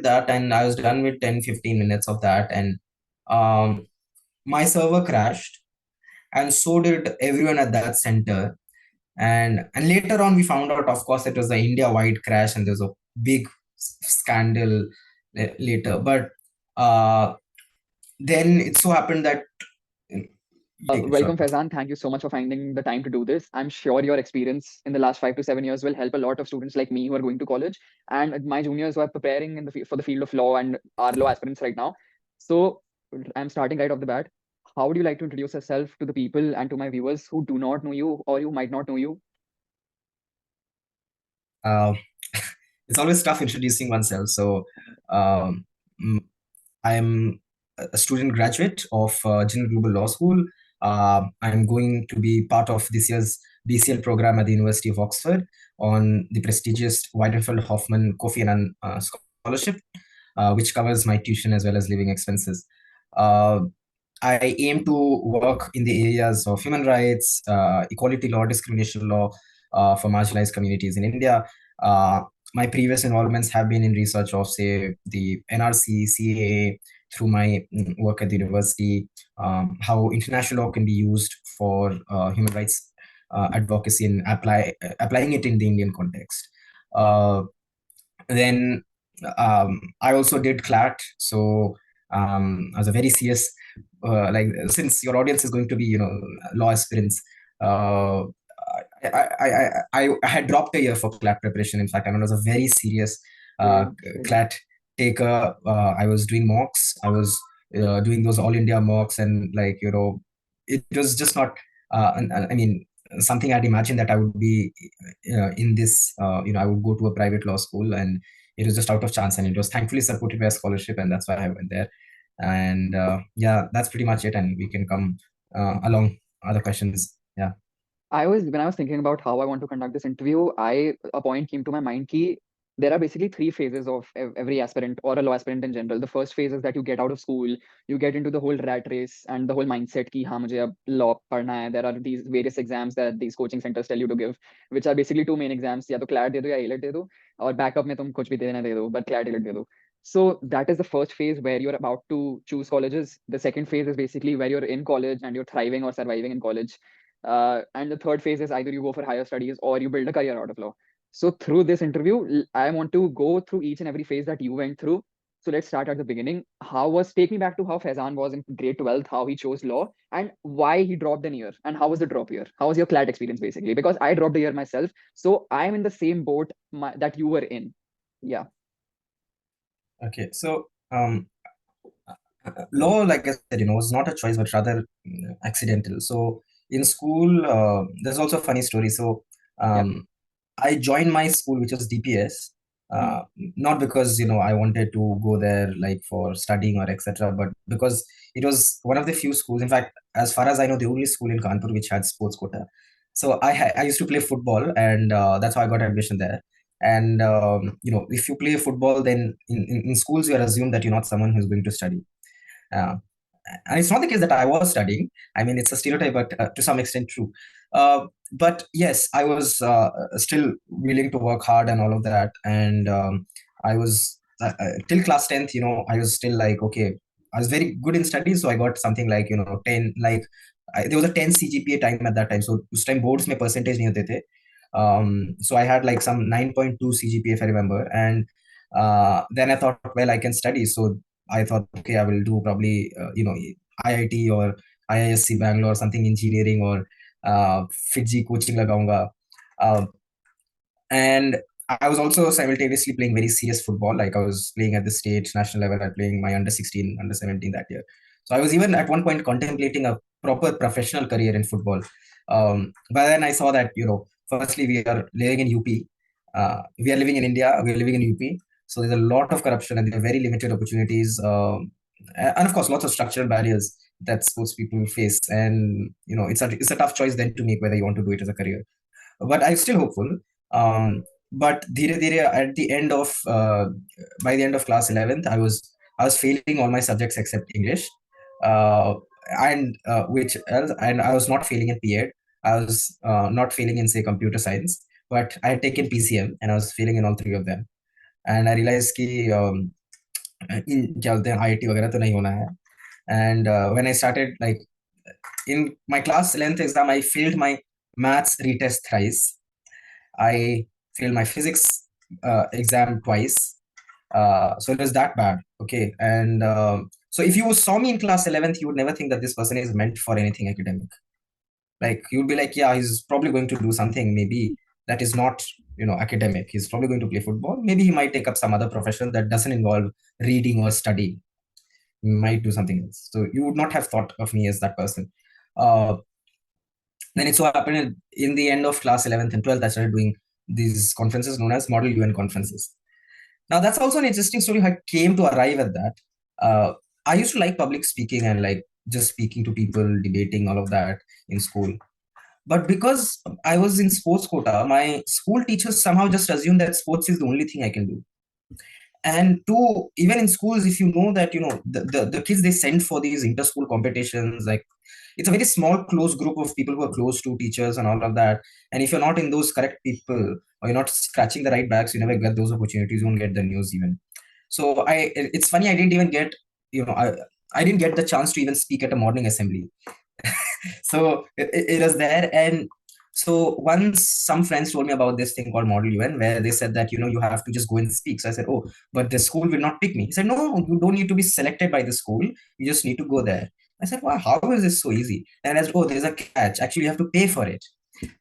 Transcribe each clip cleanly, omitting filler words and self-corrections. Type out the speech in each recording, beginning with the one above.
that, and I was done with 10-15 minutes of that, and um, my server crashed, and so did everyone at that center. And later on, we found out, of course, it was the India-wide crash, and there was a big scandal later. But then it so happened that you take it, Welcome, sure. Faizan. Thank you so much for finding the time to do this. I'm sure your experience in the last 5 to 7 years will help a lot of students like me who are going to college and my juniors who are preparing for the field of law and are law aspirants right now. So I'm starting right off the bat. How would you like to introduce yourself to the people and to my viewers who do not know you or you might not know you? Uh, it's always tough introducing oneself. So um, mm, I'm a student graduate of Jindal Global Law School. I'm going to be part of this year's BCL program at the University of Oxford on the prestigious Weidenfeld-Hoffmann Scholarship, which covers my tuition as well as living expenses. Uh, I aim to work in the areas of human rights, equality law, discrimination law for marginalized communities in India. Uh, my previous involvements have been in research of, say, the NRC, CAA, through my work at the university, how international law can be used for human rights advocacy and applying it in the Indian context. Then I also did CLAT, so I was a very serious, like, since your audience is going to be, law aspirants. Uh, I had dropped a year for CLAT preparation. In fact, I was a very serious Same, same. CLAT taker. I was doing mocks. I was doing those all India mocks, and like, it was just not. I mean, something I'd imagined that I would be in this. I would go to a private law school, and it was just out of chance, and it was thankfully supported by a scholarship, and that's why I went there. And yeah, that's pretty much it. And we can come along other questions. Yeah. When I was thinking about how I want to conduct this interview, a point came to my mind key. There are basically three phases of every aspirant or a law aspirant in general. The first phase is that you get out of school, you get into the whole rat race and the whole mindset ki हाँ मुझे अब law पढ़ना है. There are these various exams that these coaching centers tell you to give, which are basically two main exams. या तो CLAT दे दो या ALET दे दो, और backup में तुम कुछ भी देना दे दो, but CLAT ALET दे दो. So that is the first phase where you're about to choose colleges. The second phase is basically where you're in college and you're thriving or surviving in college. And the third phase is either you go for higher studies or you build a career out of law. So through this interview, I want to go through each and every phase that you went through. So let's start at the beginning. Take me back to how Faizan was in grade 12th, how he chose law, and why he dropped an year, and how was the drop year? How was your CLAT experience basically? Because I dropped a year myself, so I'm in the same boat that you were in. Yeah. Okay. So law, like I said, was not a choice, but rather accidental. So in school, there's also a funny story. So Yep. I joined my school, which was DPS, Hmm. not because I wanted to go there like for studying or etc., but because it was one of the few schools. In fact, as far as I know, the only school in Kanpur which had sports quota. So I used to play football, and that's how I got admission there. And if you play football, then in schools you are assumed that you're not someone who's going to study. Uh, and it's not the case that I was studying. I mean, it's a stereotype, but to some extent true. But yes, I was still willing to work hard and all of that. And I was till class 10th, I was still like, okay, I was very good in studies. So I got something like, 10, like there was a 10 CGPA time at that time. So उस time boards में percentage नहीं होते थे. So I had like some 9.2 CGPA if I remember. And then I thought, well, I can study. So I thought, okay, I will do probably, IIT or IISc Bangalore, something engineering, or Fiji coaching lagaunga. Uh, and I was also simultaneously playing very serious football. Like I was playing at the state, national level. I playing my under 16, under 17 that year. So I was even at one point contemplating a proper professional career in football. But then I saw that, firstly, we are living in UP. We are living in India. We are living in UP. So there's a lot of corruption and there are very limited opportunities. And of course, lots of structural barriers that sports people face. And, it's a tough choice then to make whether you want to do it as a career. But I'm still hopeful. But at the end of by the end of class 11th, I was failing all my subjects except English, uh, and which else? And I was not failing in PED. I was not failing in, say, computer science, but I had taken PCM and I was failing in all three of them. And I realized ki, in क्या बोलते हैं IIT वगैरह तो नहीं होना है. And when I started, like in my class 11th exam, I failed my maths retest thrice. I failed my physics exam twice. So it was that bad. Okay. And so if you saw me in class 11th, you would never think that this person is meant for anything academic. Like you'd be like, yeah, he's probably going to do something maybe that is not, academic. He's probably going to play football. Maybe he might take up some other profession that doesn't involve reading or studying. He might do something else. So you would not have thought of me as that person. Uh, then it so happened in the end of class 11th and 12th, I started doing these conferences known as Model UN conferences. Now, that's also an interesting story. I came to arrive at that. I used to like public speaking and like just speaking to people, debating, all of that in school. But because I was in sports quota, my school teachers somehow just assumed that sports is the only thing I can do. And two, even in schools, if you know that, the kids they send for these inter-school competitions, like it's a very small, close group of people who are close to teachers and all of that. And if you're not in those correct people, or you're not scratching the right bags, you never get those opportunities, you won't get the news even. So it's funny, I didn't even get, I didn't get the chance to even speak at a morning assembly. So it was there. And so once some friends told me about this thing called Model UN, where they said that, you have to just go and speak. So I said, oh, but the school will not pick me. He said, no, you don't need to be selected by the school. You just need to go there. I said, wow, how is this so easy? And I said, oh, there's a catch. Actually, you have to pay for it.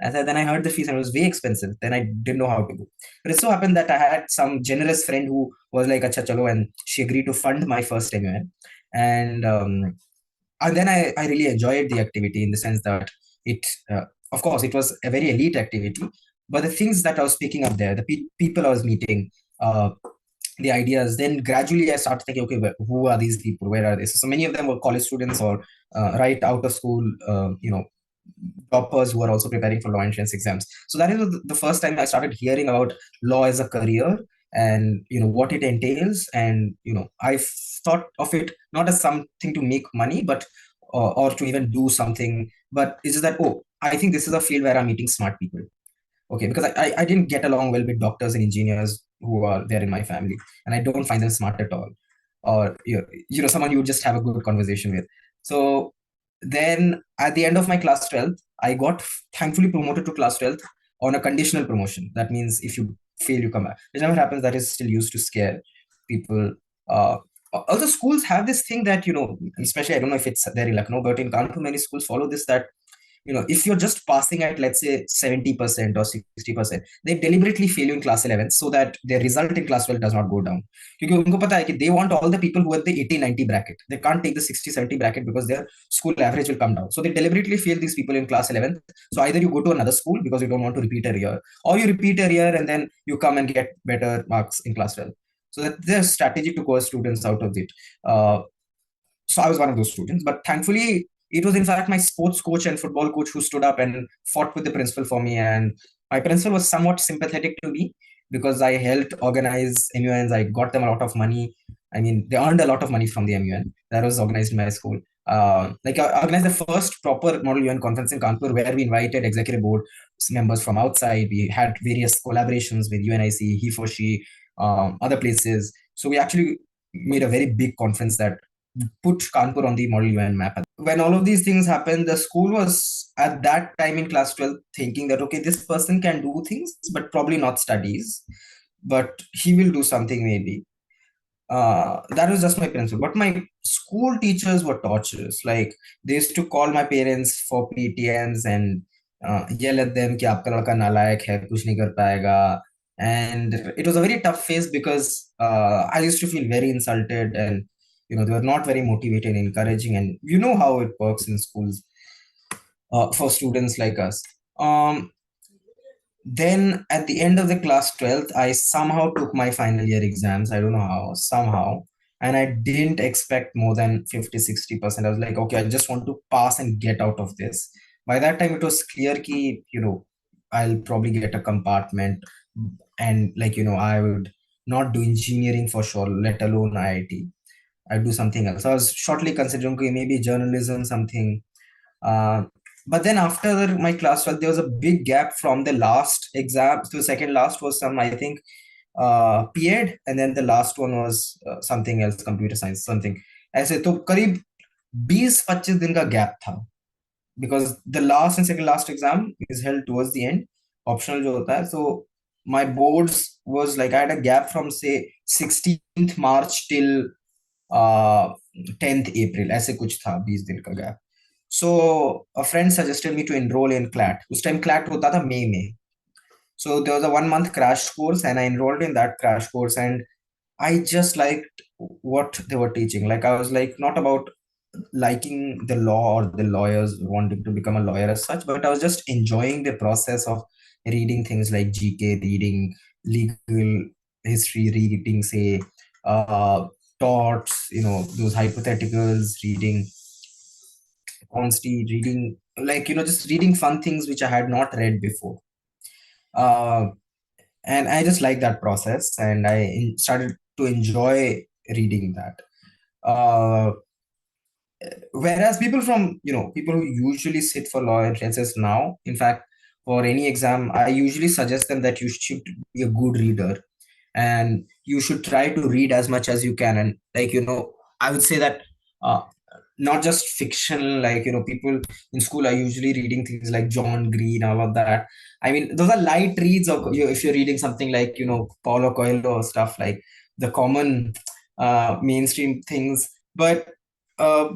I said, then I heard the fees and it was way expensive. Then I didn't know how to go. But it so happened that I had some generous friend who was like, acha chalo, and she agreed to fund my first MUN. And then I really enjoyed the activity in the sense that it, of course, it was a very elite activity, but the things that I was picking up there, the people I was meeting, the ideas, then gradually I started thinking, okay, who are these people? Where are they? So many of them were college students or right out of school, toppers who are also preparing for law entrance exams. So that is the first time I started hearing about law as a career and what it entails. And I thought of it not as something to make money, but or to even do something, but it's just that, oh, I think this is a field where I'm meeting smart people. Okay, because I didn't get along well with doctors and engineers who are there in my family, and I don't find them smart at all, or someone you would just have a good conversation with. So then at the end of my class 12th, I got thankfully promoted to class 12th on a conditional promotion. That means if you fail, you come back. Which never happens. That is still used to scare people. Also, schools have this thing that, especially I don't know if it's there in Lucknow, but in Kanpur, many schools follow this, that if you're just passing at, let's say, 70% or 60%, they deliberately fail you in class 11 so that their result in class 12 does not go down. Because उनको पता है कि they want all the people who are the 80-90 bracket. They can't take the 60-70 bracket because their school average will come down. So they deliberately fail these people in class 11. So either you go to another school because you don't want to repeat a year, or you repeat a year and then you come and get better marks in class 12. So that there's strategy to coerce students out of it. So I was one of those students, but thankfully it was in fact my sports coach and football coach who stood up and fought with the principal for me. And my principal was somewhat sympathetic to me because I helped organize MUNs. I got them a lot of money. I mean, they earned a lot of money from the MUN that was organized in my school. Like I organized the first proper Model UN conference in Kanpur where we invited executive board members from outside. We had various collaborations with UNIC, he for she, other places. So we actually made a very big conference that put Kanpur on the Model UN map. When all of these things happened, the school was at that time in class 12 thinking that, okay, this person can do things, but probably not studies, but he will do something maybe. That was just my principle. But my school teachers were torturous. Like they used to call my parents for PTMs and yell at them कि आपका लड़का नालायक है, कुछ नहीं कर पाएगा. And it was a very tough phase because I used to feel very insulted, and they were not very motivated and encouraging. And you know how it works in schools for students like us. Then at the end of the class 12th, I somehow took my final year exams. I don't know how, somehow. And I didn't expect more than 50-60%. I was like, okay, I just want to pass and get out of this. By that time, it was clear ki, I'll probably get a compartment, and like, I would not do engineering for sure, let alone IIT. I'd do something else. I was shortly considering maybe journalism, something. Uh, but then after my class 12, there was a big gap from the last exam to the second last was some, I think, PEd, and then the last one was something else, computer science something. ऐसे तो करीब 20-25 दिन का gap था, because the last and second last exam is held towards the end, optional जो होता है. So my boards was like I had a gap from say 16th March till 10th April, ऐसे कुछ था, 20 दिन का gap. So a friend suggested me to enroll in CLAT. उस time CLAT होता था मई में. So there was a 1 month crash course, and I enrolled in that crash course, and I just liked what they were teaching. Like I was like not about liking the law or the lawyers wanting to become a lawyer as such, but I was just enjoying the process of reading things like GK, reading legal history, reading say torts, those hypotheticals, reading consti, reading like just reading fun things which I had not read before. Uh, and I just like that process, and started to enjoy reading that. Whereas people who usually sit for law entrances now, in fact, for any exam, I usually suggest them that you should be a good reader, and you should try to read as much as you can. And I would say that uh, not just fiction, like people in school are usually reading things like John Green, all of that. I mean, those are light reads, or if you're reading something like Paulo Coelho or stuff, like the common mainstream things. But uh,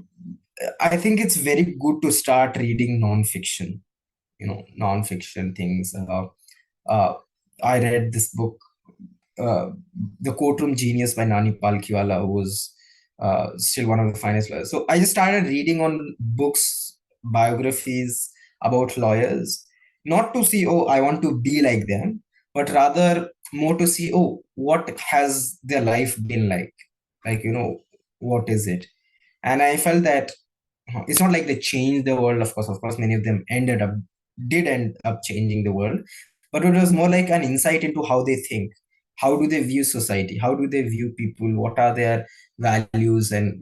I think it's very good to start reading non-fiction, non-fiction things. Uh, I read this book, uh, The Courtroom Genius by Nani Palkhiwala, who was still one of the finest lawyers. So I just started reading on books, biographies about lawyers, not to see, oh, I want to be like them, but rather more to see, oh, what has their life been like? Like, what is it? And I felt that it's not like they changed the world. Of course, many of them did end up changing the world, but it was more like an insight into how they think, how do they view society, how do they view people, what are their values, and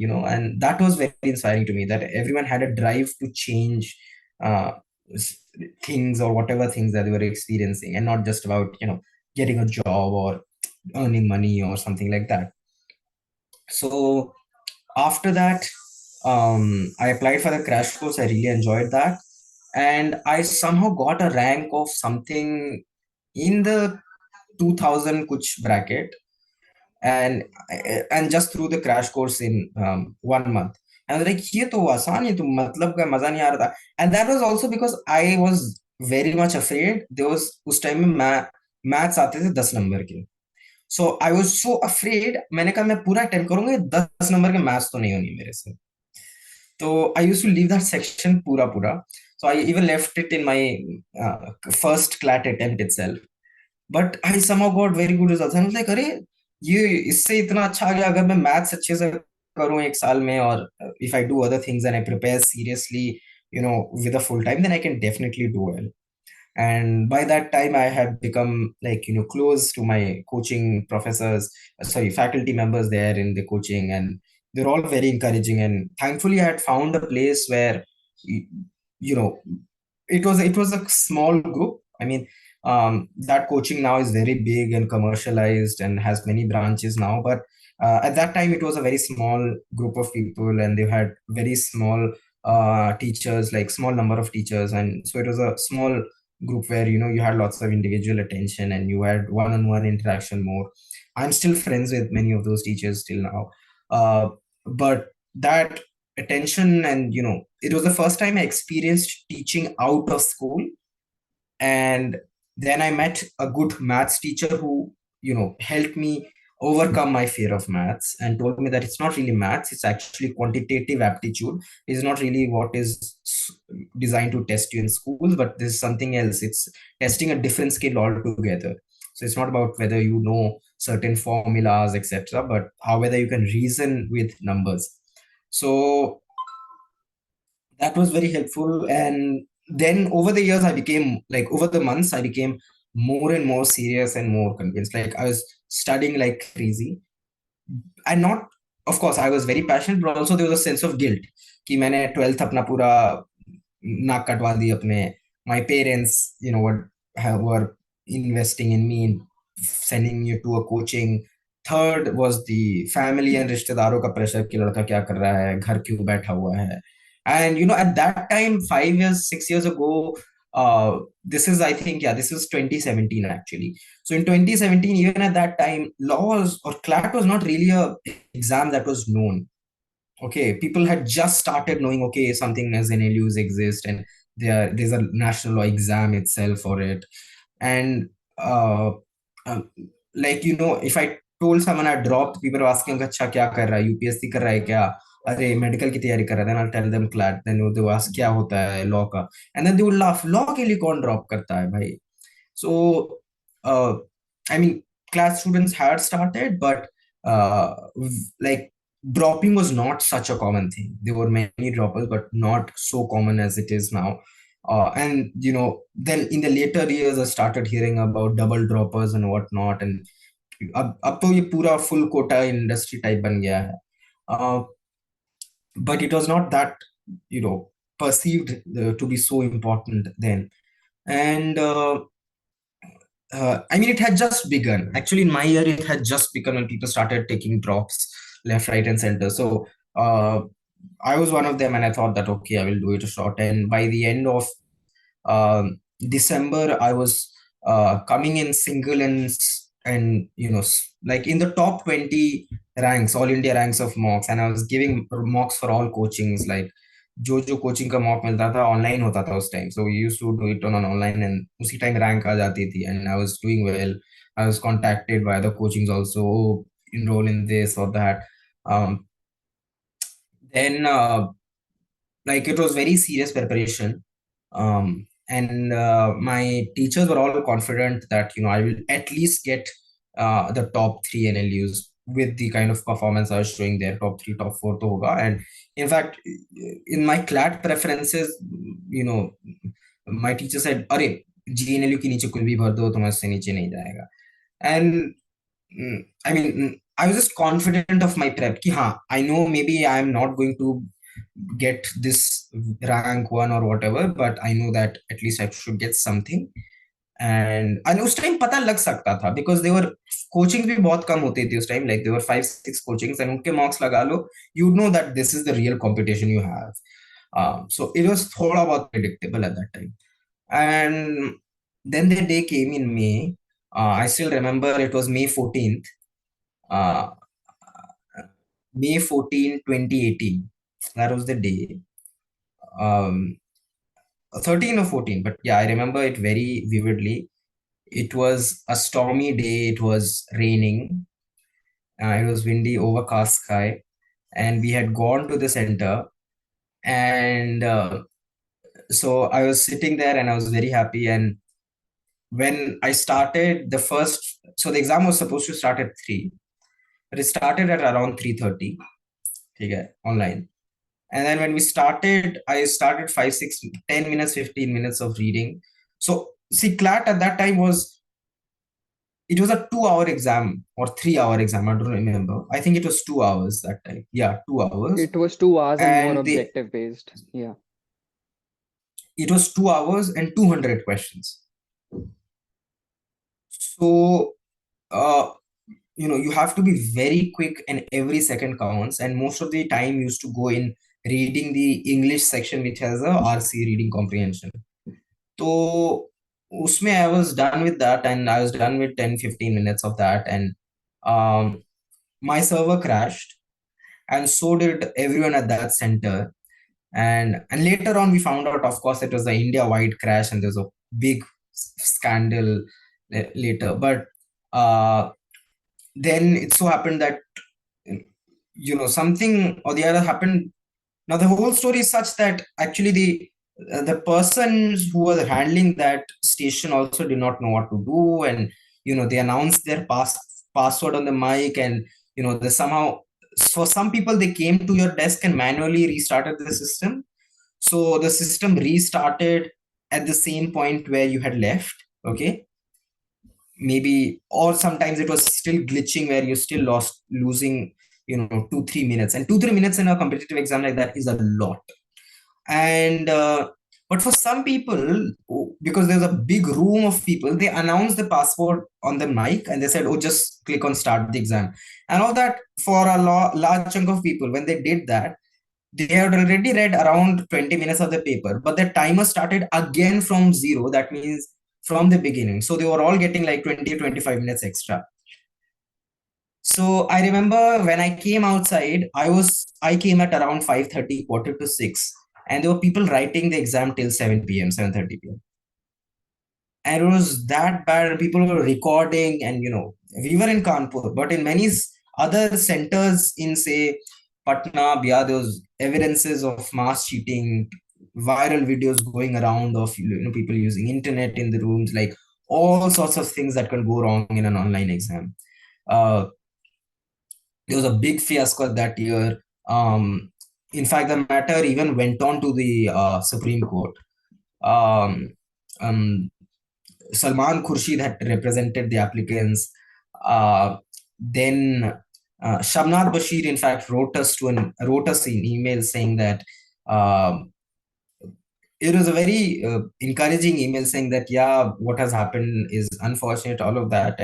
that was very inspiring to me, that everyone had a drive to change uh, things, or whatever things that they were experiencing, and not just about getting a job or earning money or something like that. So after that, I applied for the crash course. I really enjoyed that, and I somehow got a rank of something in the 2000 kuch bracket, and just through the crash course in 1 month. And I was like, ये तो आसान है, तो मतलब का मजा नहीं आ रहा था. And that was also because I was very much afraid. There was उस टाइम में मैथ्स आते थे 10 नंबर के. सो आई वॉज सो अफ्रेड, मैंने कहा मैं पूरा अटेम्प्ट करूंगा, 10 नंबर के मैथ्स तो नहीं होनी मेरे से. So I used to leave that section pura pura. So I even left it in my first CLAT attempt itself. But I somehow got very good results. And I was like, अरे ये इससे इतना अच्छा आ गया, अगर मैं maths अच्छे से करूँ एक साल में, और if I do other things and I prepare seriously, with a full time, then I can definitely do well. And by that time I had become like close to my coaching professors, sorry, faculty members there in the coaching, and they're all very encouraging. And thankfully I had found a place where y- you know it was a small group. I mean, that coaching now is very big and commercialized and has many branches now, but at that time it was a very small group of people, and they had very small teachers, like small number of teachers, and so it was a small group where you had lots of individual attention, and you had one-on-one interaction more. I'm still friends with many of those teachers till now, but that attention, and it was the first time I experienced teaching out of school. And then I met a good maths teacher who helped me overcome my fear of maths, and told me that it's not really maths, it's actually quantitative aptitude. It's not really what is designed to test you in schools, but this is something else. It's testing a different skill altogether. So it's not about whether you know certain formulas, etc., but how whether you can reason with numbers. So that was very helpful. And then over the years, I became like, over the months, I became more and more serious and more convinced. Like I was studying like crazy, and not, of course I was very passionate, but also there was a sense of guilt कि मैंने 12th अपना पूरा नाक कटवा दी अपने. My parents were investing in me sending you to a coaching. Third was the family and रिश्तेदारों का pressure कि लड़का क्या कर रहा है, घर क्यों बैठा हुआ है. And at that time, 5 years, 6 years ago, this is, I think, yeah, this is 2017 actually. So in 2017, even at that time, laws or CLAT was not really a exam that was known. Okay, people had just started knowing, okay, something as NLUs exist, and there's a national law exam itself for it. And uh, uh, like, if I told someone I dropped, people were asking, अच्छा क्या कर रहा है, UPSC कर रहा है क्या, अरे मेडिकल की तैयारी कर रहा है, then I'll tell them CLAT, then they will ask क्या होता है लॉ का, and then they would laugh, law के लिए कौन ड्रॉप करता है भाई. So, I mean, class students had started, but like dropping was not such a common thing. There were many droppers, but not so common as it is now. And then in the later years, I started hearing about double droppers and whatnot. And अब तो ये पूरा full quota industry type बन गया है. But it was not that perceived to be so important then. And I mean, it had just begun. Actually, in my year, it had just begun when people started taking drops left, right, and center. So I was one of them, and I thought that, okay, I will do it a shot. And by the end of December, I was coming in single and like in the top 20 ranks, all India ranks of mocks, and I was giving mocks for all coachings. Like जो coaching का mock मिलता था online होता था उस time, so we used to do it on online, and उसी time rank आ जाती थी, and I was doing well. I was contacted by the coachings also, enroll in this or that. Then like it was very serious preparation, and my teachers were all confident that I will at least get the top 3 NLUs with the kind of performance I was showing there. Top 3, top 4 to hoga. And in fact, in my CLAT preferences, my teacher said, "अरे GNLU के नीचे कुछ भी भर दो, तुम्हारे से नीचे नहीं जाएगा." And I mean, I was just confident of my prep. Ki, हाँ, I know maybe I am not going to get this rank 1 or whatever, but I know that at least I should get something. And उस time पता लग सकता था because they were coachings भी बहुत कम होती थी उस time, like there were 5-6 coachings, and उनके marks लगा लो, you know that this is the real competition you have. So it was थोड़ा बहुत predictable at that time. And then the day came in May. I still remember it was May 14th. Uh, May 14, 2018. That was the day. 13 or 14, but yeah, I remember it very vividly. It was a stormy day. It was raining. It was windy, overcast sky, and we had gone to the center. And so I was sitting there, and I was very happy. And when I started so the exam was supposed to start at 3, but it started at around 3:30. Okay, online. And then when we started, I started 5, 6, 10 minutes, 15 minutes of reading. So see, CLAT at that time it was a 2-hour exam or 3-hour exam. I don't remember. I think it was 2 hours that time. Yeah, 2 hours. It was 2 hours and more And objective based. Yeah. it was 2 hours and 200 questions. So, you have to be very quick, and every second counts. And most of the time used to go in reading the English section, which has a RC, reading comprehension. So usme I was done with that, and I was done with 10-15 minutes of that, and my server crashed, and so did everyone at that center. And later on we found out, of course, it was the India wide crash, and there's a big scandal later. But then it so happened that something or the other happened. Now the whole story is such that actually the persons who were handling that station also did not know what to do, and they announced their password on the mic, and they somehow, for some people, they came to your desk and manually restarted the system. So the system restarted at the same point where you had left. Okay, maybe, or sometimes it was still glitching where you still losing 2-3 minutes, and 2-3 minutes in a competitive exam like that is a lot. And But for some people, because there's a big room of people, they announced the passport on the mic and they said, "Oh, just click on start the exam." And all that, for a large chunk of people, when they did that, they had already read around 20 minutes of the paper, but the timer started again from zero. That means from the beginning. So they were all getting like 20, 25 minutes extra. So I remember when I came outside, I came at around 5:30, quarter to 6, and there were people writing the exam till 7 p.m., 7:30 p.m. And it was that bad. People were recording, and we were in Kanpur, but in many other centers in, say, Patna, yeah, there was evidences of mass cheating, viral videos going around of people using internet in the rooms, like all sorts of things that can go wrong in an online exam. Uh, there was a big fiasco that year. In fact, the matter even went on to the Supreme Court. Um, um, Salman Khurshid had represented the applicants. Then Shamnad Bashir, in fact, wrote us an email saying that it was a very encouraging email saying that, yeah, what has happened is unfortunate, all of that,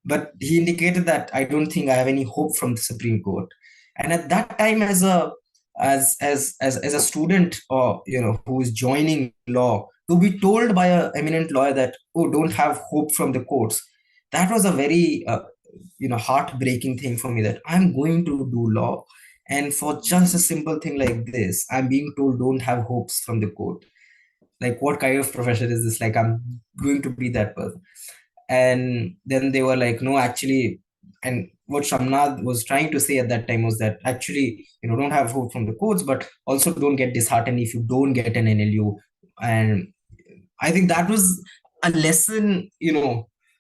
but he indicated that I don't think I have any hope from the Supreme Court. And at that time, as a student, or who is joining law, to be told by an eminent lawyer that, oh, don't have hope from the courts, that was a very heartbreaking thing for me, that I'm going to do law, and for just a simple thing like this, I'm being told don't have hopes from the court. Like, what kind of profession is this? Like, I'm going to be that person. And then they were like, no, actually, and what Shamnad was trying to say at that time was that, actually, don't have hope from the courts, but also don't get disheartened if you don't get an NLU. And I think that was a lesson,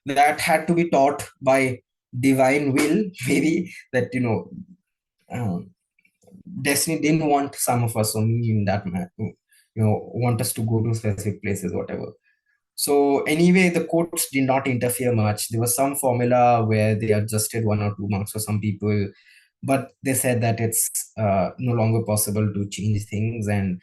that had to be taught by divine will, maybe, that, um, destiny didn't want some of us, or me in that want us to go to specific places, whatever. So anyway, the courts did not interfere much. There was some formula where they adjusted 1 or 2 marks for some people, but they said that it's no longer possible to change things. And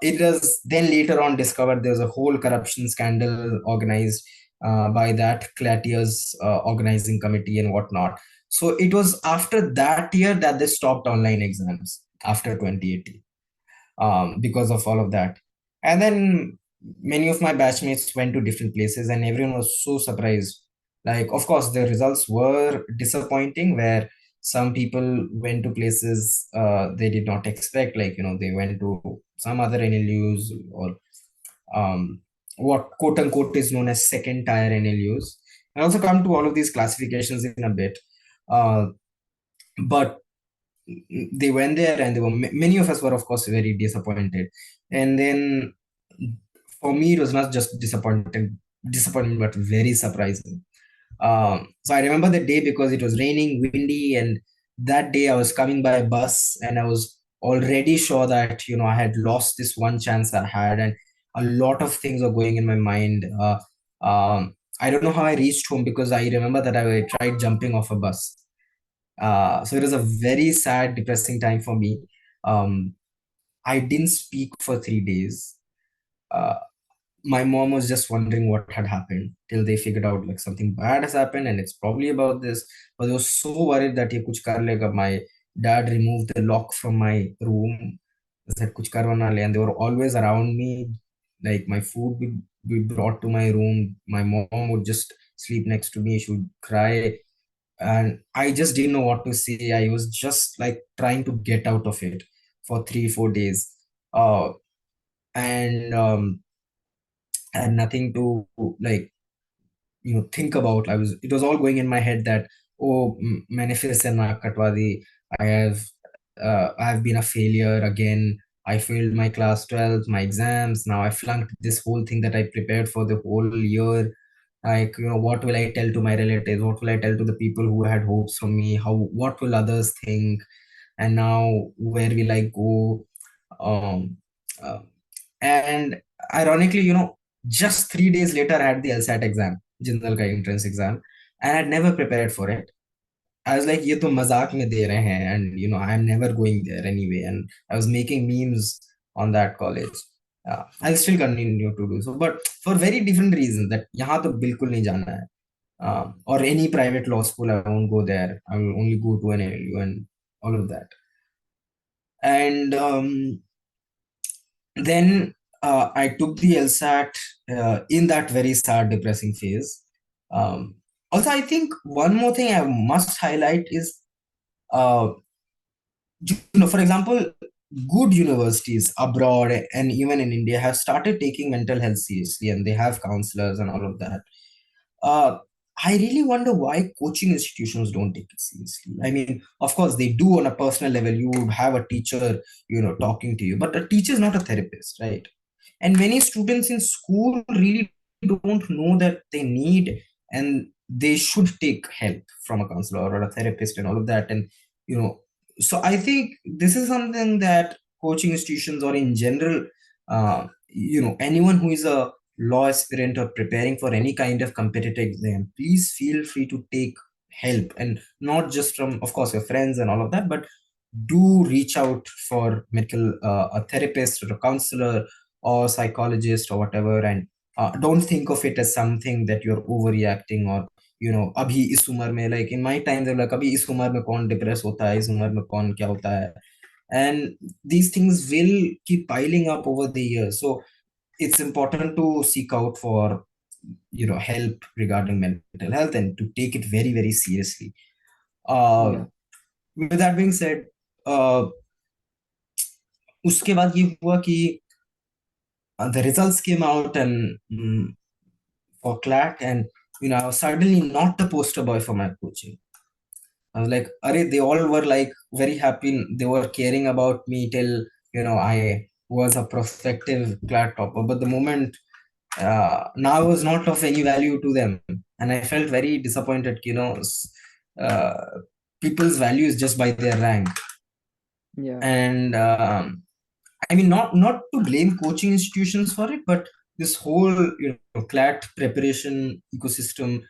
it was then later on discovered there was a whole corruption scandal organized by that CLAT year's organizing committee and whatnot. So it was after that year that they stopped online exams after 2018, because of all of that. And then many of my batchmates went to different places, and everyone was so surprised. Like, of course, the results were disappointing, where some people went to places they did not expect. Like, they went to some other NLUs, or what quote unquote is known as second tier NLUs. And also come to all of these classifications in a bit. Uh, but they went there, and many of us were, of course, very disappointed. And then for me, it was not just disappointment, but very surprising. So I remember the day because it was raining, windy, and that day I was coming by a bus, and I was already sure that I had lost this one chance I had, and a lot of things were going in my mind. I don't know how I reached home, because I remember that I tried jumping off a bus. So it was a very sad, depressing time for me. Um, I didn't speak for 3 days. Uh, my mom was just wondering what had happened, till they figured out like something bad has happened and it's probably about this. But they were so worried that ye kuch kar lega. My dad removed the lock from my room, said kuch karwa na le, and they were always around me. Like, my food would be brought to my room. My mom would just sleep next to me. She would cry, and I just didn't know what to say. I was just like trying to get out of it for 3 4 days, uh, and had nothing to, like, think about. It was all going in my head that, oh, maine fir se naak katwa di. I have been a failure again. I failed my class 12, my exams. Now I flunked this whole thing that I prepared for the whole year. Like, what will I tell to my relatives? What will I tell to the people who had hopes from me? What will others think? And now, where will I go? Um, uh, and ironically, just 3 days later, I had the LSAT exam, Jindal ka entrance exam, and I'd never prepared for it. I was like, ये तो मजाक में दे रहे हैं, and I'm never going there anyway. And I was making memes on that college. I'll still continue to do so, but for very different reasons. That यहाँ तो बिल्कुल नहीं जाना है. Or any private law school, I won't go there. I will only go to an NLU and all of that. And then I took the LSAT in that very sad, depressing phase. Also, I think one more thing I must highlight is, for example, good universities abroad and even in India have started taking mental health seriously, and they have counselors and all of that. uh, I really wonder why coaching institutions don't take it seriously. I mean, of course, they do on a personal level. You would have a teacher, talking to you, but a teacher is not a therapist, right? And many students in school really don't know that they need and they should take help from a counselor or a therapist and all of that. And, you know, so I think this is something that coaching institutions or in general, anyone who is a law aspirant or preparing for any kind of competitive exam, please feel free to take help, and not just from, of course, your friends and all of that, but do reach out for medical, a therapist or a counselor or psychologist or whatever. And don't think of it as something that you're overreacting, or अभी इस उम्र में, like in my time, they're like, अभी इस उम्र में कौन depress होता है, इस उम्र में कौन क्या होता है. And these things will keep piling up over the years. So it's important to seek out for help regarding mental health and to take it very, very seriously. uh, Yeah. with that being said, uh, उसके बाद ये हुआ कि the results came out, and for CLAT, and I was suddenly not the poster boy for my coaching. I was like, they all were like very happy. They were caring about me till I was a prospective CLAT topper. But the moment now I was not of any value to them, and I felt very disappointed. Uh, people's value is just by their rank. Yeah. And I mean, not to blame coaching institutions for it, but this whole CLAT preparation ecosystem,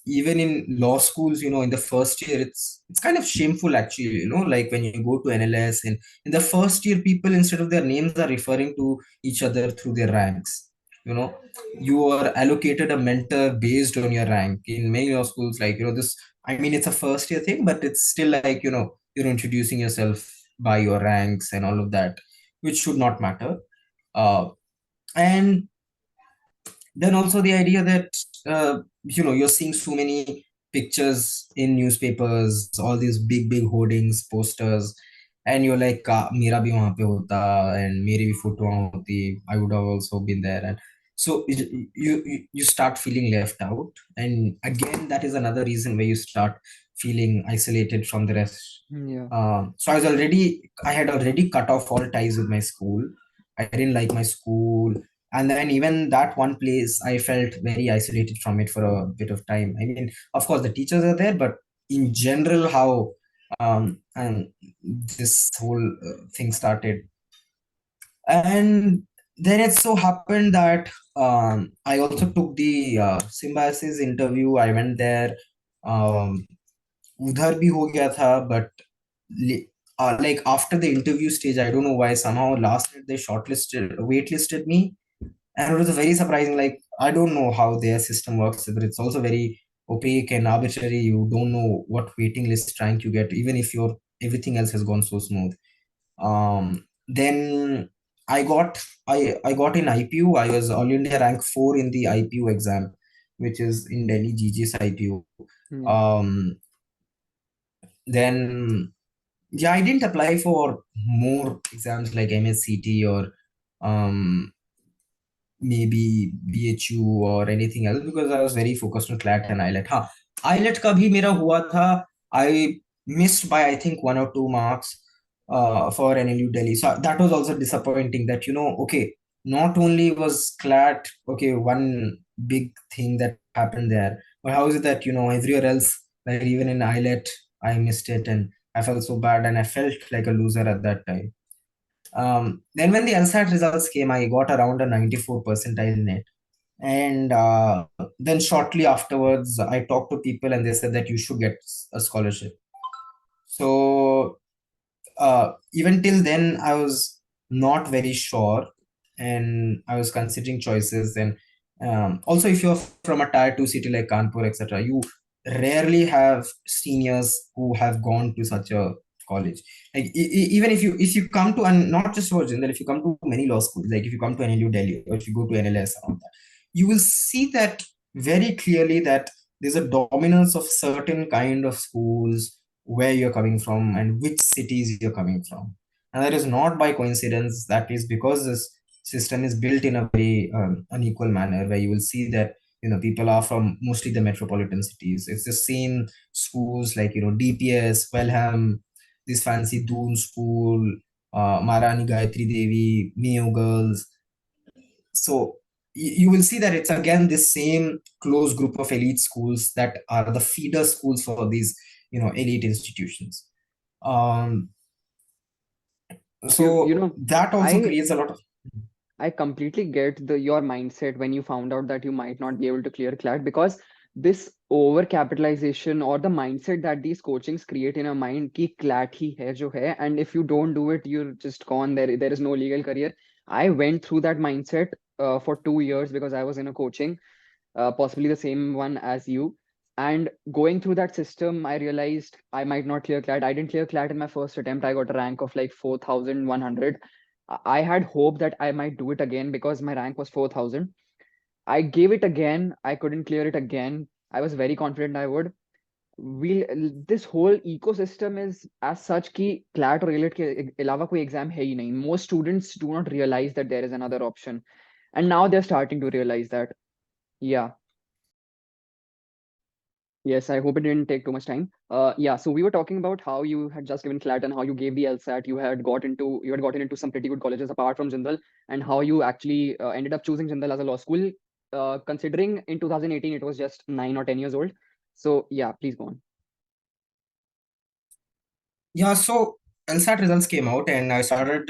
even in law schools, in the first year, it's kind of shameful actually. Like when you go to NLS, and in the first year, people, instead of their names, are referring to each other through their ranks. You are allocated a mentor based on your rank in many law schools. Like this. I mean, it's a first year thing, but it's still like you're introducing yourself by your ranks and all of that, which should not matter. And then also the idea that you're seeing so many pictures in newspapers, all these big hoardings, posters, and you're like, "Mera bhi wahan pe hota, and meri bhi photo wahan hoti. I would have also been there." And so you start feeling left out, and again, that is another reason where you start feeling isolated from the rest. Yeah. So I had already cut off all ties with my school. I didn't like my school. And then even that one place, I felt very isolated from it for a bit of time. I mean, of course, the teachers are there, but in general, how and this whole thing started. And then it so happened that I also took the Symbiosis interview. I went there. Um, उधर भी हो गया था, but like after the interview stage, I don't know why, somehow last minute they waitlisted me. And it was very surprising. Like, I don't know how their system works, but it's also very opaque and arbitrary. You don't know what waiting list rank you get, even if your everything else has gone so smooth. Then I got in IPU. I was all India rank 4 in the IPU exam, which is in Delhi GGS IPU. Yeah. Um, then yeah, I didn't apply for more exams like MSCT or um maybe BHU or anything else, because I was very focused on CLAT and IELTS. हाँ, IELTS का भी मेरा हुआ था. I missed by, I think, 1 or 2 marks for NLU Delhi. So that was also disappointing that, okay, not only was CLAT, okay, one big thing that happened there, but how is it that, everywhere else, like even in IELTS, I missed it, and I felt so bad, and I felt like a loser at that time. Then when the LSAT results came, I got around a 94 percentile in it. And then shortly afterwards, I talked to people and they said that you should get a scholarship. So even till then, I was not very sure. and I was considering choices. And also, if you're from a tier 2 city like Kanpur, etc., you rarely have seniors who have gone to such a college. Like even if you come to, and not just for Jindal, if you come to many law schools, like if you come to NLU Delhi or if you go to NLS and all that, you will see that very clearly that there's a dominance of certain kind of schools where you're coming from and which cities you're coming from. And that is not by coincidence. That is because this system is built in a very unequal manner, where you will see that people are from mostly the metropolitan cities. It's the same schools like DPS, Pelham, this fancy Doon school, Marani Gayatri Devi, Mayo Girls. So you will see that it's again the same close group of elite schools that are the feeder schools for these elite institutions. Um, You you so know, that also I creates a lot of. I completely get the your mindset when you found out that you might not be able to clear CLAT, because this over capitalization or the mindset that these coachings create in a mind ki CLAT hi hai jo hai, and if you don't do it, you're just gone. There is no legal career. I went through that mindset for 2 years because I was in a coaching, possibly the same one as you. And going through that system, I realized I might not clear CLAT. I didn't clear CLAT in my first attempt. I got a rank of like 4,100. I had hope that I might do it again because my rank was 4,000. I gave it again. I couldn't clear it again. I was very confident I would. We'll, this whole ecosystem is as such कि CLAT और AILET के अलावा कोई exam है ही नहीं. Most students do not realize that there is another option, and now they're starting to realize that. Yeah. Yes, I hope it didn't take too much time. Yeah, so we were talking about how you had just given CLAT and how you gave the LSAT. You had gotten into some pretty good colleges apart from Jindal, and how you actually ended up choosing Jindal as a law school. Considering in 2018 it was just 9 or 10 years old. So yeah, please go on. Yeah, so LSAT results came out and I started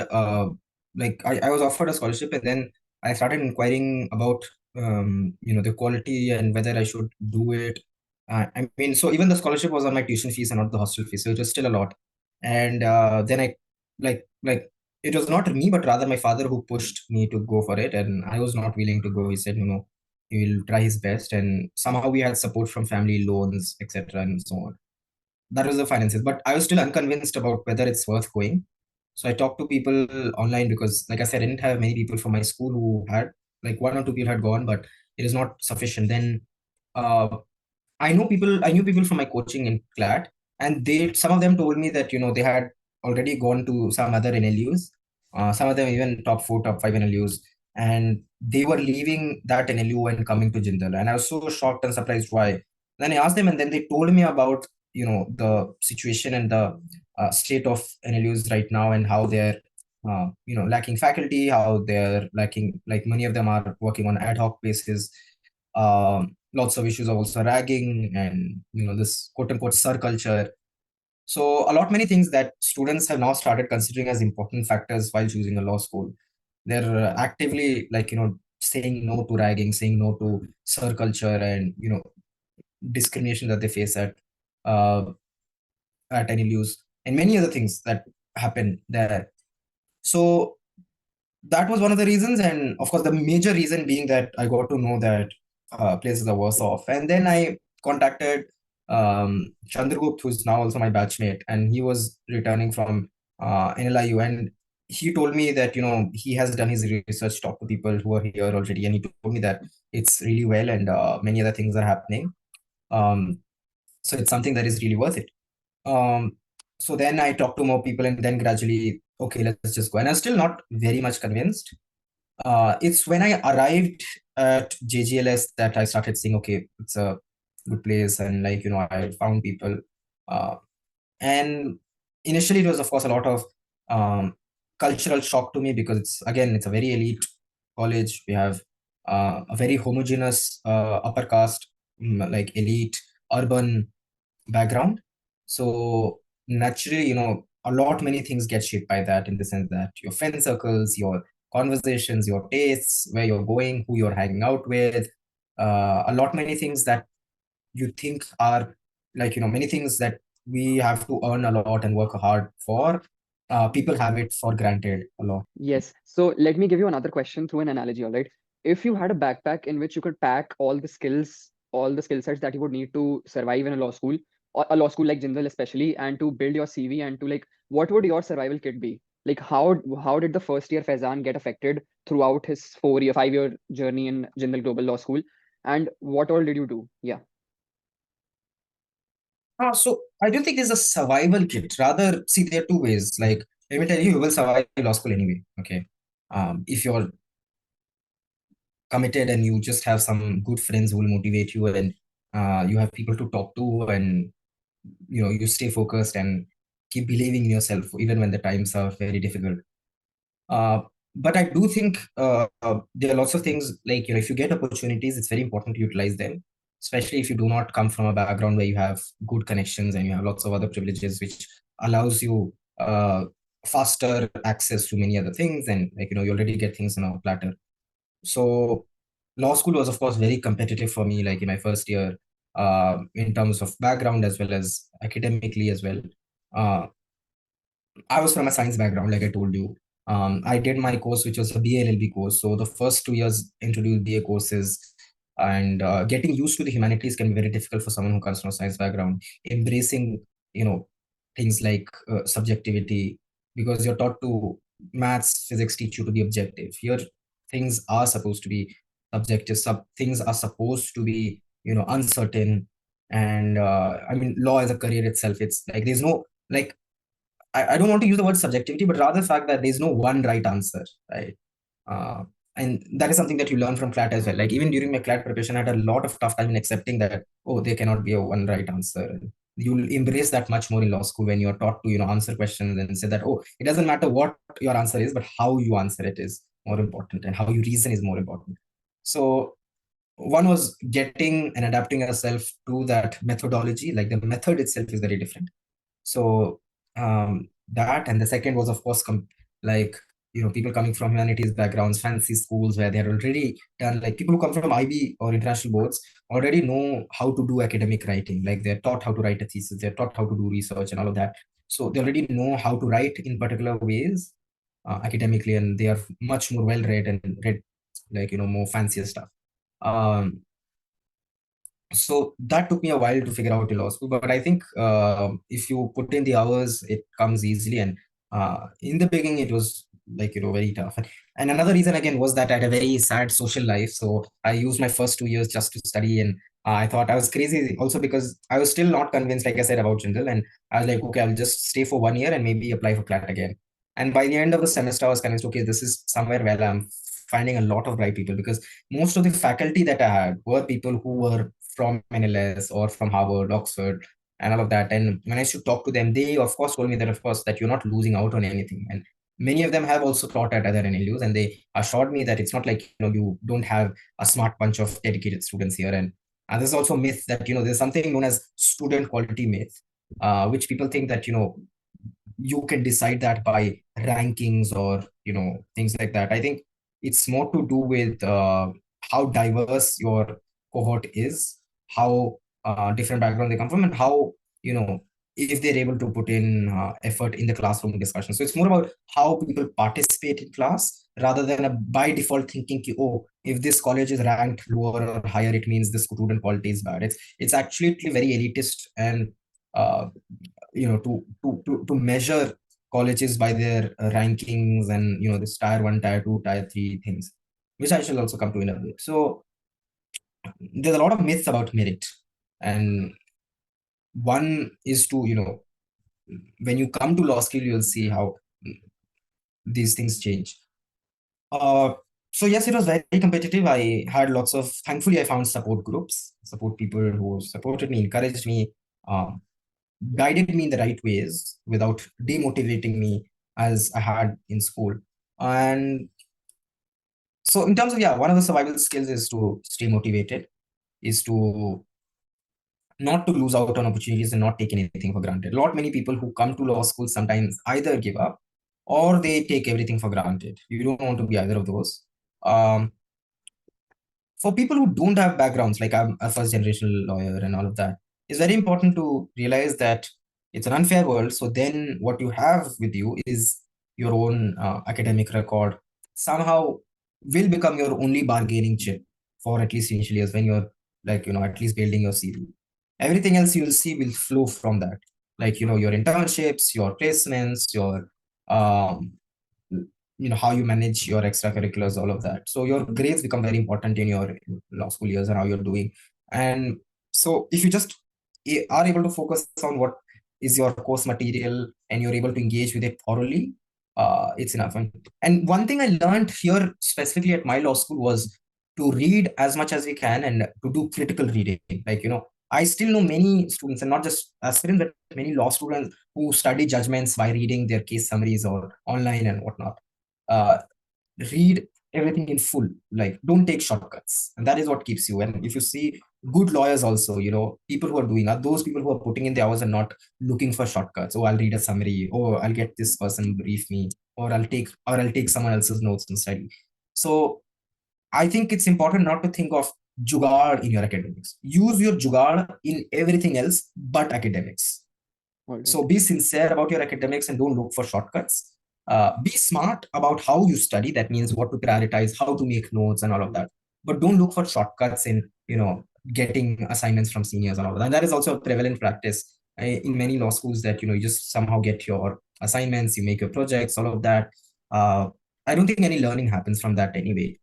like I was offered a scholarship, and then I started inquiring about the quality and whether I should do it. I mean, so even the scholarship was on my tuition fees and not the hostel fees, so it was still a lot. And then I like it was not me, but rather my father who pushed me to go for it, and I was not willing to go. He said, he will try his best, and somehow we had support from family loans, etc., and so on. That was the finances, but I was still unconvinced about whether it's worth going. So I talked to people online because, like I said, I didn't have many people from my school who had, like, one or two people had gone, but it is not sufficient. Then uh, I knew people from my coaching in CLAT, and some of them told me that they had already gone to some other NLUs, some of them even top 4, top 5 NLUs, and they were leaving that NLU and coming to Jindal, and I was so shocked and surprised why. Then I asked them, and then they told me about the situation and the state of NLUs right now, and how they're lacking faculty, how they're lacking, like, many of them are working on ad hoc basis. Lots of issues of also ragging and this quote unquote sir culture. So a lot many things that students have now started considering as important factors while choosing a law school. They're actively, like, saying no to ragging, saying no to sir culture, and discrimination that they face uh, at NLUs, and many other things that happen there. So that was one of the reasons, and of course the major reason being that I got to know that places are worse off. And then I contacted Chandragupta, who's now also my batchmate, and he was returning from NLIU, and he told me that he has done his research, talked to people who are here already, and he told me that it's really well, and many other things are happening. um, so it's something that is really worth it. um, so then I talked to more people, and then gradually, okay, let's just go. And I'm still not very much convinced. It's when I arrived at JGLS that I started seeing, okay, it's a good place, and, like, I found people. Uh, and initially, it was, of course, a lot of um, cultural shock to me, because it's a very elite college. We have a very homogeneous upper caste, like elite urban background. So naturally, a lot many things get shaped by that, in the sense that your friend circles, your conversations, your tastes, where you're going, who you're hanging out with, a lot many things that you think are, like, many things that we have to earn a lot and work hard for. people have it for granted a lot. Yes. So let me give you another question through an analogy, all right? If you had a backpack in which you could pack all the skills, all the skill sets that you would need to survive in a law school, or a law school like Jindal especially, and to build your CV and to like, what would your survival kit be? Like how did the first year Faizan get affected throughout his 4-year, 5-year journey in Jindal Global Law School? And what all did you do? Yeah. So I don't think there's a survival kit. Rather, see, there are two ways. Like, let me tell you, you will survive law school anyway. Okay. If you're committed and you just have some good friends who will motivate you, and you have people to talk to, and you stay focused and keep believing in yourself even when the times are very difficult. uh, but I do think there are lots of things, like, if you get opportunities, it's very important to utilize them, especially if you do not come from a background where you have good connections and you have lots of other privileges, which allows you faster access to many other things, and, like, you already get things on a platter. So law school was, of course, very competitive for me, like in my first year, in terms of background as well as academically as well. uh, I was from a science background, like I told you. I did my course, which was a BA course. So the first 2 years introduced BA courses, and getting used to the humanities can be very difficult for someone who comes from a science background. Embracing, you know, things like subjectivity, because you're taught to maths, physics teach you to be objective. Here, things are supposed to be subjective. Things are supposed to be, uncertain. And I mean, law as a career itself, it's like there's no, like, I don't want to use the word subjectivity, but rather the fact that there's no one right answer, right? Uh, and that is something that you learn from CLAT as well. Like, even during my CLAT preparation, I had a lot of tough time in accepting that, oh, there cannot be a one right answer. And you'll embrace that much more in law school when you're taught to, answer questions and say that, oh, it doesn't matter what your answer is, but how you answer it is more important, and how you reason is more important. So one was getting and adapting yourself to that methodology. Like, the method itself is very different. So that, and the second was, of course, like, people coming from humanities backgrounds, fancy schools where they had already done, like, people who come from IB or international boards already know how to do academic writing. Like, they're taught how to write a thesis, they're taught how to do research and all of that. So they already know how to write in particular ways academically, and they are much more well read and read, like, more fancier stuff. Um, so that took me a while to figure out in law school, but I think if you put in the hours, it comes easily. And in the beginning, it was, like, very tough. And another reason again was that I had a very sad social life, so I used my first 2 years just to study. And I thought I was crazy also, because I was still not convinced, like I said, about Jindal. And I was like, okay, I'll just stay for 1 year and maybe apply for CLAT again. And by the end of the semester, I was convinced, okay, this is somewhere where I'm finding a lot of bright people, because most of the faculty that I had were people who were from NLS or from Harvard, Oxford, and all of that. And when I used to talk to them, they of course told me that, of course, that you're not losing out on anything. And many of them have also taught at other NLUs, and they assured me that it's not like, you don't have a smart bunch of dedicated students here. And there's also a myth that, there's something known as student quality myth, which people think that, you can decide that by rankings or, things like that. I think it's more to do with how diverse your cohort is, how different background they come from, and how, if they're able to put in effort in the classroom discussion. So it's more about how people participate in class, rather than a by default thinking oh, if this college is ranked lower or higher, it means the student quality is bad. It's actually very elitist. And uh, to measure colleges by their rankings, and, this tier 1, tier 2, tier 3 things, which I shall also come to in a bit. So there's a lot of myths about merit. And one is to, when you come to law school, you'll see how these things change. uh so yes, it was very competitive. I had lots of, thankfully I found support groups, support people who supported me, encouraged me, um, guided me in the right ways without demotivating me as I had in school. And so, in terms of, yeah, one of the survival skills is to stay motivated, is to not to lose out on opportunities and not take anything for granted. A lot many people who come to law school sometimes either give up or they take everything for granted. You don't want to be either of those. Um, for people who don't have backgrounds, like I'm a first generation lawyer and all of that, it's very important to realize that It's an unfair world. So then what you have with you is your own academic record somehow will become your only bargaining chip for at least initial years when you're like, at least building your CV. Everything else you'll see will flow from that. Like, your internships, your placements, your um, how you manage your extracurriculars, all of that. So your grades become very important in your law school years and how you're doing. And so if you just are able to focus on what is your course material and you're able to engage with it thoroughly, it's enough. And one thing I learned here specifically at my law school was to read as much as we can and to do critical reading. Like, I still know many students, and not just aspirants, but many law students who study judgments by reading their case summaries or online and whatnot. uh, Read everything in full. Like, don't take shortcuts, and that is what keeps you. And if you see good lawyers also, people who are doing are those people who are putting in the hours and not looking for shortcuts. Oh, I'll read a summary, or I'll get this person brief me, or I'll take someone else's notes and study. So I think it's important not to think of jugaad in your academics. Use your jugaad in everything else but academics. All right. So be sincere about your academics and don't look for shortcuts. Be smart about how you study. That means what to prioritize, how to make notes, and all of that. But don't look for shortcuts in getting assignments from seniors and all of that. And that is also a prevalent practice in many law schools, that you just somehow get your assignments, you make your projects, all of that. Uh, I don't think any learning happens from that anyway.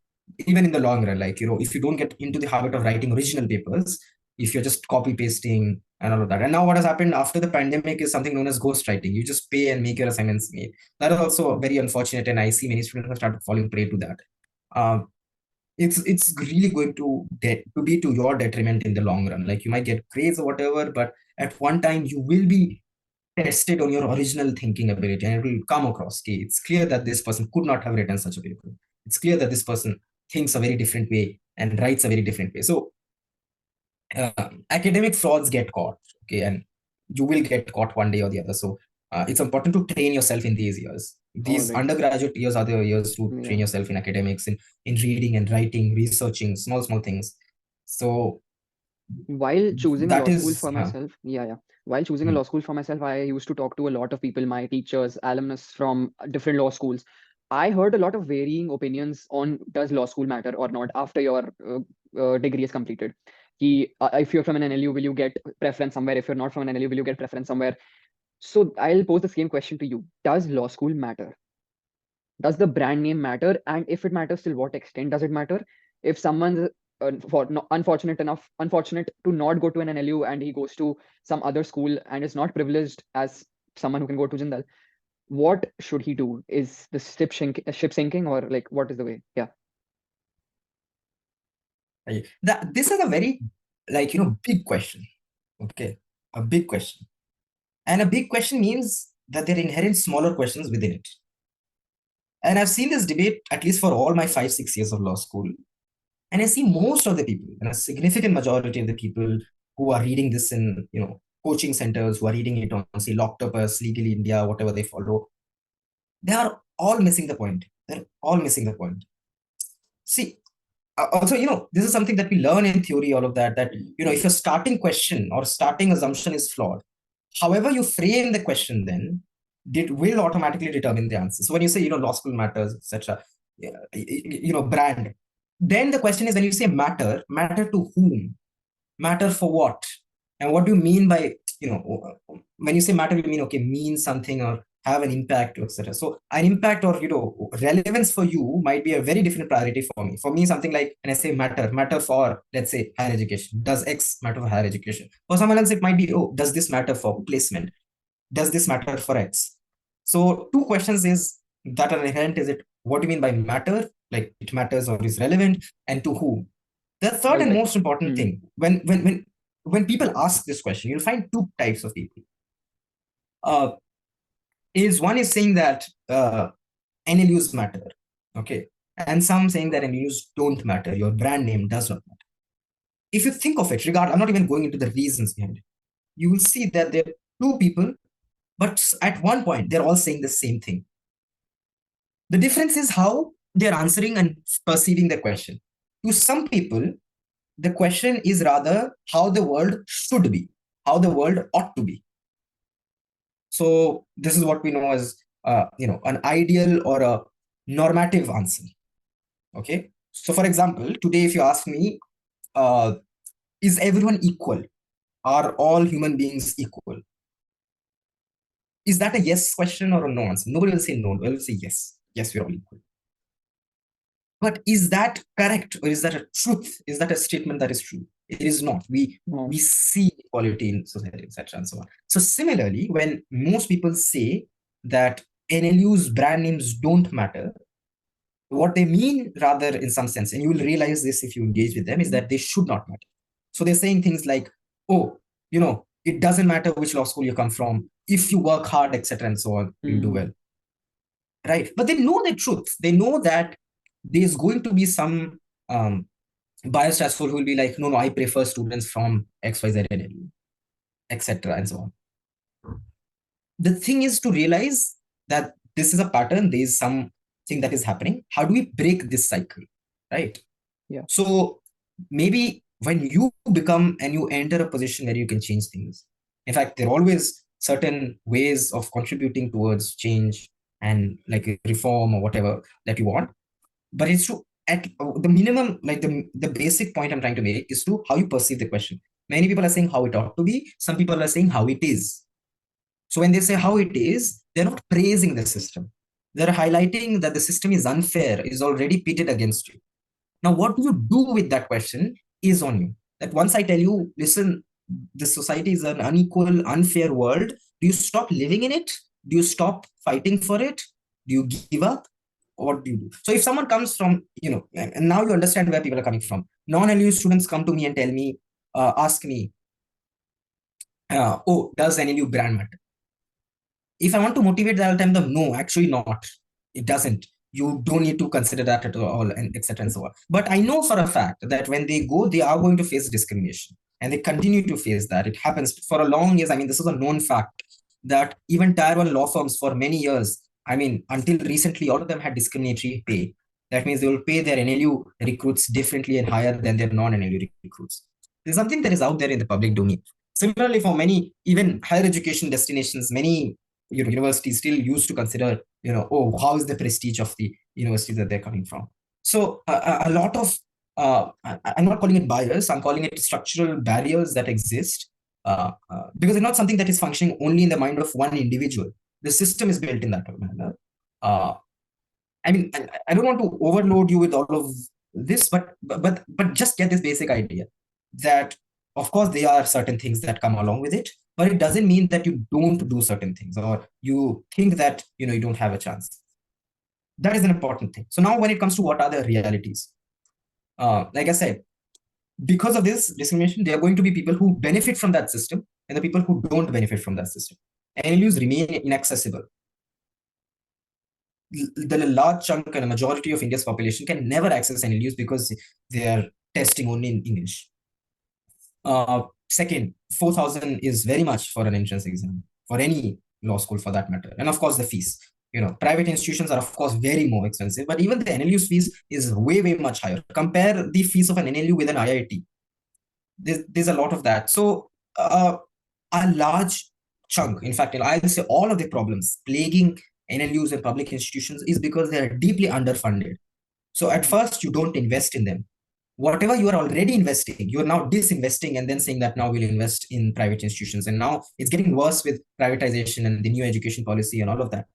Even in the long run, like if you don't get into the habit of writing original papers, if you're just copy pasting and all of that. And now what has happened after the pandemic is something known as ghostwriting. You just pay and make your assignments made. That is also very unfortunate, and I see many students have started falling prey to that. Um, it's really going to be to your detriment in the long run. Like, you might get grades or whatever, but at one time you will be tested on your original thinking ability, and it will come across. Okay, it's clear that this person could not have written such a paper. It's clear that this person thinks a very different way and writes a very different way. So academic frauds get caught, okay, and you will get caught one day or the other. So it's important to train yourself in these years. All These right. undergraduate years are the years to train Yeah. yourself in academics, in reading and writing, researching small things. So While choosing a that law school is for myself, yeah. While choosing a hmm, law school for myself, I used to talk to a lot of people, my teachers, alumnus from different law schools. I heard a lot of varying opinions on does law school matter or not after your degree is completed. If you're from an NLU, will you get preference somewhere? If you're not from an NLU, will you get preference somewhere? So I'll pose the same question to you. Does law school matter? Does the brand name matter? And if it matters, till what extent does it matter? If someone's unfortunate to not go to an NLU and he goes to some other school and is not privileged as someone who can go to Jindal, what should he do? Is the ship sinking, or like what is the way? Yeah. that this is a very, like, big question. Okay, a big question. And a big question means that there are inherent smaller questions within it. And I've seen this debate at least for all my 5-6 years of law school. And I see most of the people, and a significant majority of the people who are reading this in, coaching centers, who are reading it on, say, Loctopus, Legal India, whatever they follow, they are all missing the point. They're all missing the point. See, also, this is something that we learn in theory, all of that, that, if your starting question or starting assumption is flawed, however you frame the question, then it will automatically determine the answer. So when you say, law school matters, etc., brand, then the question is, when you say matter to whom, matter for what, and what do you mean by, when you say matter, you mean, okay, mean something or have an impact, etc. So an impact or relevance for you might be a very different priority for me. For me, something like, when I say matter for, let's say, higher education, does X matter for higher education? For someone else it might be, oh, does this matter for placement? Does this matter for X? So two questions is that are inherent. Is it, what do you mean by matter, like it matters or is relevant, and to whom? The third Well, and like, most important hmm, thing, when people ask this question, you'll find two types of people. Uh, is one is saying that NLUs matter, okay, and some saying that NLUs don't matter. Your brand name does not matter. If you think of it, I'm not even going into the reasons behind it. You will see that there are two people, but at one point they're all saying the same thing. The difference is how they're answering and perceiving the question. To some people, the question is rather how the world should be, how the world ought to be. So this is what we know as an ideal or a normative answer. Okay. So for example, today if you ask me, is everyone equal? Are all human beings equal? Is that a yes question or a no answer? Nobody will say no. They will say yes. Yes, we're all equal. But is that correct, or is that a truth? Is that a statement that is true? It is not. We see equality in society, etc., and so on. So similarly, when most people say that NLU's brand names don't matter, what they mean, rather, in some sense, and you will realize this if you engage with them, is that they should not matter. So they're saying things like, oh, it doesn't matter which law school you come from. If you work hard, etc., and so on, you'll do well. Right. But they know the truth. They know that there's going to be some biased asshole who will be like, no, I prefer students from XYZ, etc., and so on. The thing is to realize that this is a pattern, there is something that is happening. How do we break this cycle? Right. Yeah. So maybe when you become and you enter a position where you can change things, in fact, there are always certain ways of contributing towards change and like reform or whatever that you want. But it's to, at the minimum, like the basic point I'm trying to make is to how you perceive the question. Many people are saying how it ought to be. Some people are saying how it is. So when they say how it is, they're not praising the system. They're highlighting that the system is unfair, is already pitted against you. Now, what do you do with that question is on you. That once I tell you, listen, this society is an unequal, unfair world, do you stop living in it? Do you stop fighting for it? Do you give up? What do you do? So if someone comes from, and now you understand where people are coming from. Non-NLU students come to me and tell me, ask me, oh, does NLU brand matter? If I want to motivate them, I'll tell them, no, actually not. It doesn't. You don't need to consider that at all, and etc. and so on. But I know for a fact that when they go, they are going to face discrimination, and they continue to face that. It happens for a long years. I mean, this is a known fact that even tier 1 law firms for many years, I mean, until recently, all of them had discriminatory pay. That means they will pay their NLU recruits differently and higher than their non-NLU recruits. There's something that is out there in the public domain. Similarly, for many, even higher education destinations, many universities still used to consider, oh, how is the prestige of the university that they're coming from? So a lot of, I'm not calling it bias, I'm calling it structural barriers that exist because it's not something that is functioning only in the mind of one individual. The system is built in that manner. I mean, I don't want to overload you with all of this, but just get this basic idea that, of course, there are certain things that come along with it, but it doesn't mean that you don't do certain things or you think that you don't have a chance. That is an important thing. So now when it comes to what are the realities, like I said, because of this discrimination, there are going to be people who benefit from that system and the people who don't benefit from that system. NLUs remain inaccessible. The large chunk and a majority of India's population can never access NLUs because they are testing only in English. Second, 4,000 is very much for an entrance exam, for any law school for that matter. And of course, the fees. Private institutions are, of course, very more expensive, but even the NLU's fees is way, way much higher. Compare the fees of an NLU with an IIT. There's a lot of that. So, a large chunk, in fact, I'll say all of the problems plaguing NLUs and public institutions is because they are deeply underfunded. So at first, you don't invest in them. Whatever you are already investing, you are now disinvesting and then saying that now we'll invest in private institutions. And now it's getting worse with privatization and the new education policy and all of that.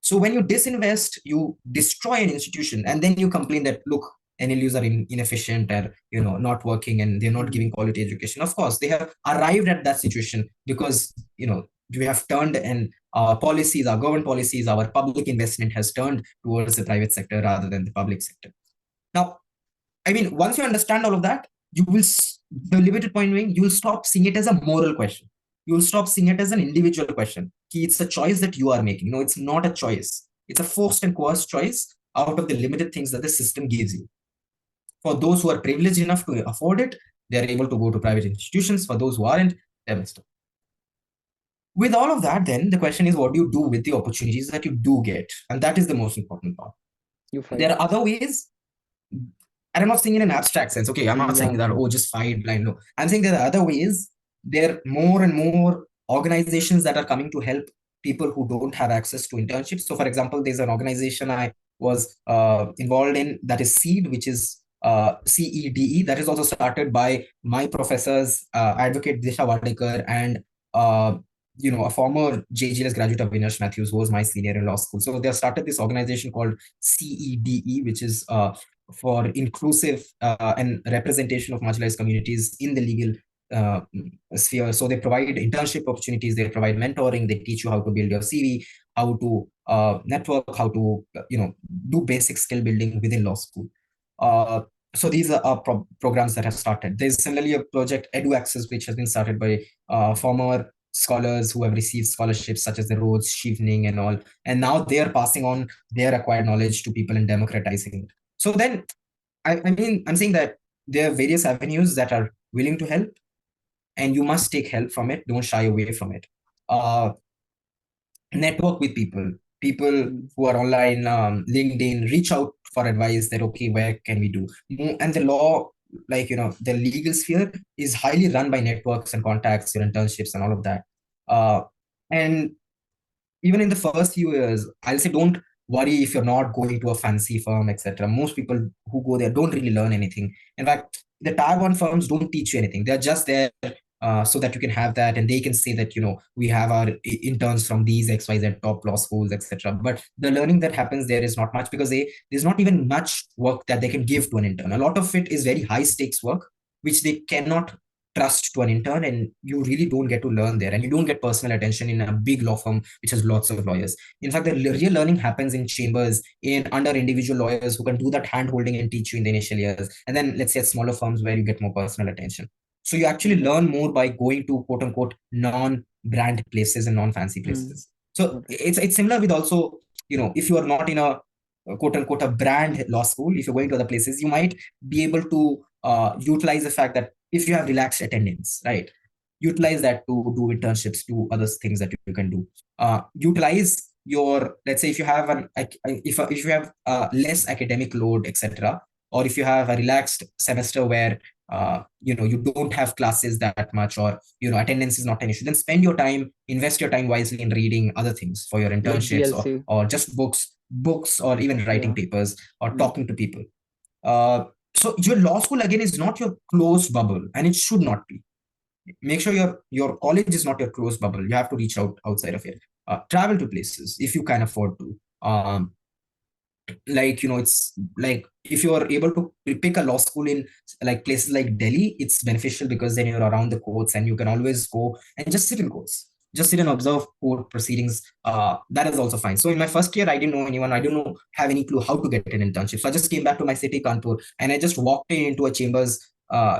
So when you disinvest, you destroy an institution and then you complain that, look, NLUs are inefficient or not working and they're not giving quality education. Of course, they have arrived at that situation because we have turned and our policies, our government policies, our public investment has turned towards the private sector rather than the public sector. Now, I mean, once you understand all of that, you will, the limited point being, you will stop seeing it as a moral question. You will stop seeing it as an individual question. It's a choice that you are making. No, it's not a choice. It's a forced and coerced choice out of the limited things that the system gives you. For those who are privileged enough to afford it, they are able to go to private institutions. For those who aren't, they're messed up. With all of that, then the question is, what do you do with the opportunities that you do get? And that is the most important part. There are other ways. And I'm not saying in an abstract sense. Okay, I'm not saying that, oh, just fight blind. No, I'm saying there are other ways. There are more and more organizations that are coming to help people who don't have access to internships. So, for example, there's an organization I was involved in, that is SEED, which is CEDE. That is also started by my professors, Advocate Disha Wadekar, and a former JGLS graduate of Vinesh Matthews, who was my senior in law school. So they have started this organization called CEDE, which is for inclusive and representation of marginalized communities in the legal uh, sphere. So they provide internship opportunities, they provide mentoring, they teach you how to build your CV, how to network, how to do basic skill building within law school. So these are programs that have started. There's similarly a project Edu Access, which has been started by former scholars who have received scholarships such as the Rhodes, Chevening and all, and now they are passing on their acquired knowledge to people and democratizing it. So then I'm saying that there are various avenues that are willing to help, and you must take help from it. Don't shy away from it. uh, Network with people Mm. who are online, LinkedIn, reach out for advice that, okay, where can we do? And the law, the legal sphere is highly run by networks and contacts, your internships and all of that. And even in the first few years, I'll say don't worry if you're not going to a fancy firm, etc. Most people who go there don't really learn anything. In fact, the tier one firms don't teach you anything. They're just there so that you can have that, and they can say that we have our interns from these XYZ top law schools, etc. But the learning that happens there is not much, because there's not even much work that they can give to an intern. A lot of it is very high stakes work, which they cannot trust to an intern, and you really don't get to learn there, and you don't get personal attention in a big law firm which has lots of lawyers. In fact, the real learning happens in chambers, in under individual lawyers who can do that hand holding and teach you in the initial years, and then let's say at smaller firms where you get more personal attention. So you actually All right. learn more by going to quote unquote non-brand places and non-fancy Mm. places. So All right. it's similar with also, if you are not in a quote unquote a brand law school, if you're going to other places, you might be able to utilize the fact that if you have relaxed attendance, right, utilize that to do internships, do other things that you can do. Utilize your, let's say, if you have if you have less academic load, etc., or if you have a relaxed semester where you don't have classes that much, or attendance is not an issue, then spend your time, invest your time wisely in reading other things for your Like internships, GLC. or just books, or even writing Yeah. papers, or Mm. talking to people. uh, so your law school again is not your closed bubble, and it should not be. Make sure your college is not your closed bubble. You have to reach out outside of it. Travel to places if you can afford to. It's like if you are able to pick a law school in like places like Delhi, it's beneficial, because then you're around the courts and you can always go and just sit in courts, just sit and observe court proceedings. That is also fine. So in my first year, I didn't know anyone. I didn't have any clue how to get an internship. So I just came back to my city, Kanpur, and I just walked into a chambers,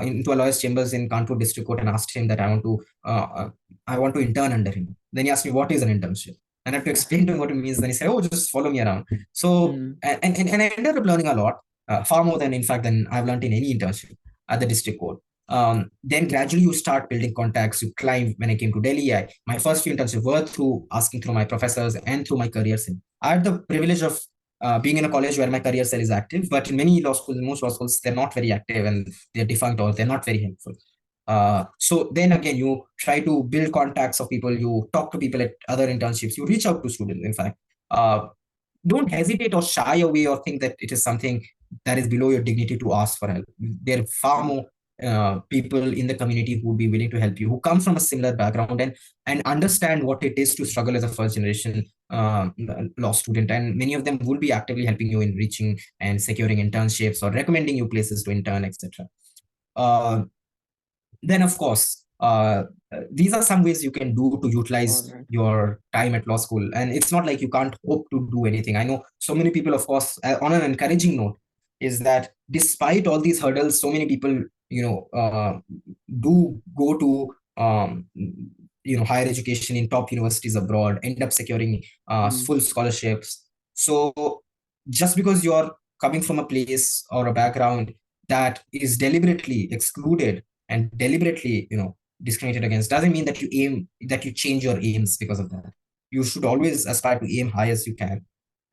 into a lawyer's chambers in Kanpur district court, and asked him that I want to intern under him. Then he asked me, what is an internship? And I have to explain to him what it means. Then he said, oh, just follow me around. So, Mm. and I ended up learning a lot, far more than, in fact, than I've learned in any internship at the district court. Then gradually you start building contacts. You climb. When I came to Delhi, my first few internships were through asking through my professors and through my career cell. I had the privilege of being in a college where my career cell is active, but in many law schools, most law schools, they're not very active, and they're defunct, or they're not very helpful. So then again, you try to build contacts of people, you talk to people at other internships, you reach out to students, in fact. Don't hesitate or shy away or think that it is something that is below your dignity to ask for help. There are far Mm. more people in the community who would be willing to help you, who come from a similar background, and understand what it is to struggle as a first generation law student. And many of them will be actively helping you in reaching and securing internships, or recommending you places to intern, etc. Then of course, these are some ways you can do to All utilize right. your time at law school. And it's not like you can't hope to do anything. I know so many people, of course, on an encouraging note, is that despite all these hurdles, so many people do go to higher education in top universities abroad, end up securing Mm. full scholarships. So just because you're coming from a place or a background that is deliberately excluded and deliberately discriminated against, doesn't mean that you change your aims because of that. You should always aspire to aim high as you can,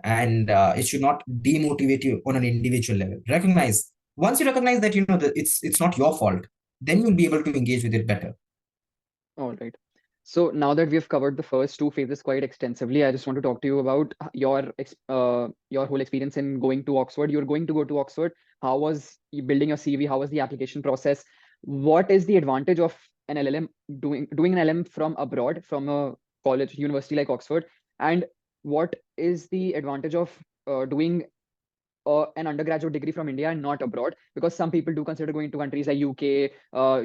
and it should not demotivate you on an individual level. Recognize Once you recognize that that it's not your fault, then you'll be able to engage with it better. All right. So now that we've covered the first two phases quite extensively, I just want to talk to you about your whole experience in going to Oxford. You're going to go to Oxford. How was you building your CV? How was the application process? What is the advantage of an LLM doing an LLM from abroad, from a college, university like Oxford? And what is the advantage of doing an undergraduate degree from India and not abroad, because some people do consider going to countries like UK,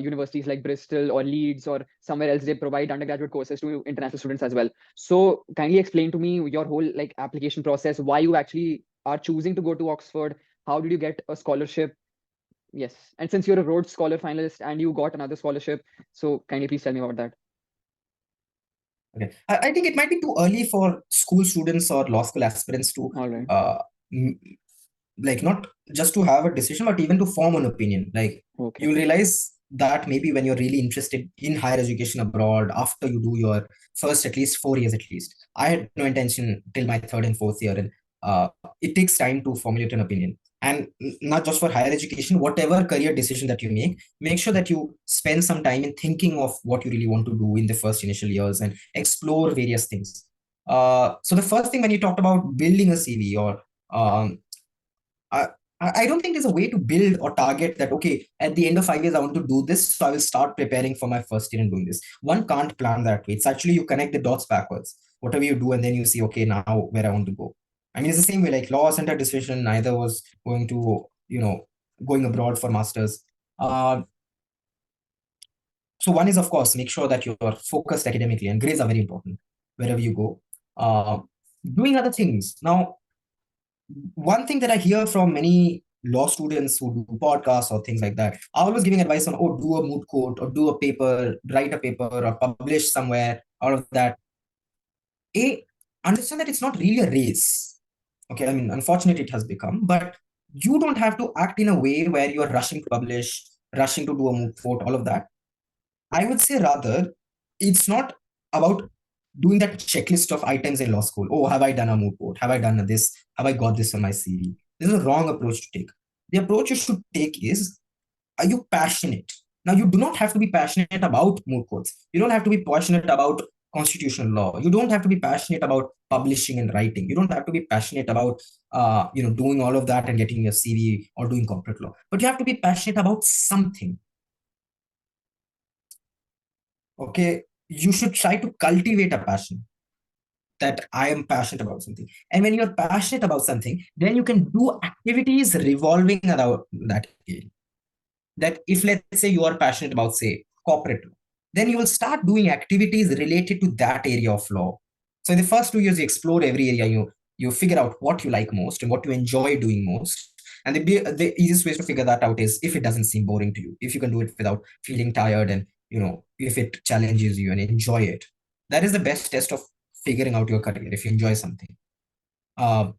universities like Bristol or Leeds or somewhere else. They provide undergraduate courses to international students as well. So kindly explain to me your whole like application process, why you actually are choosing to go to Oxford. How did you get a scholarship? Yes, and since you're a Rhodes Scholar finalist and you got another scholarship, so kindly please tell me about that. Okay. I think it might be too early for school students or law school aspirants to All right. m- like not just to have a decision, but even to form an opinion. Like Okay. you'll realize that maybe when you're really interested in higher education abroad, after you do your first at least 4 years at least. I had no intention till my third and fourth year, and it takes time to formulate an opinion. And not just for higher education, whatever career decision that you make sure that you spend some time in thinking of what you really want to do in the first initial years and explore various things. So the first thing when you talked about building a CV or um, I, I don't think there's a way to build or target that, okay, at the end of 5 years, I want to do this. So I will start preparing for my first year and doing this. One can't plan that way. It's actually you connect the dots backwards, whatever you do, and then you see, okay, now where I want to go. I mean, it's the same way, like law center decision, neither was going to, going abroad for masters. Uh, so one is, of course, make sure that you're focused academically, and grades are very important wherever you go. Uh, Doing other things. Now, one thing that I hear from many law students who do podcasts or things like that, are always giving advice on, oh, do a moot court or do a paper, write a paper or publish somewhere, all of that. A, understand that it's not really a race. Okay, I mean, unfortunately, it has become, but you don't have to act in a way where you're rushing to publish, rushing to do a moot court, all of that. I would say rather, it's not about doing that checklist of items in law school. Oh, have I done a moot court? Have I done this? Have I got this on my CV? This is a wrong approach to take. The approach you should take is, are you passionate? Now, you do not have to be passionate about moot courts. You don't have to be passionate about constitutional law. You don't have to be passionate about publishing and writing. You don't have to be passionate about, doing all of that and getting your CV or doing corporate law. But you have to be passionate about something. Okay, you should try to cultivate a passion that I am passionate about something. And when you're passionate about something, then you can do activities revolving around that area. That if, let's say, you are passionate about, say, corporate law, then you will start doing activities related to that area of law. So in the first 2 years, you explore every area, you figure out what you like most and what you enjoy doing most. And the easiest way to figure that out is if it doesn't seem boring to you, if you can do it without feeling tired, and if it challenges you and enjoy it. That is the best test of figuring out your career, if you enjoy something. Uh,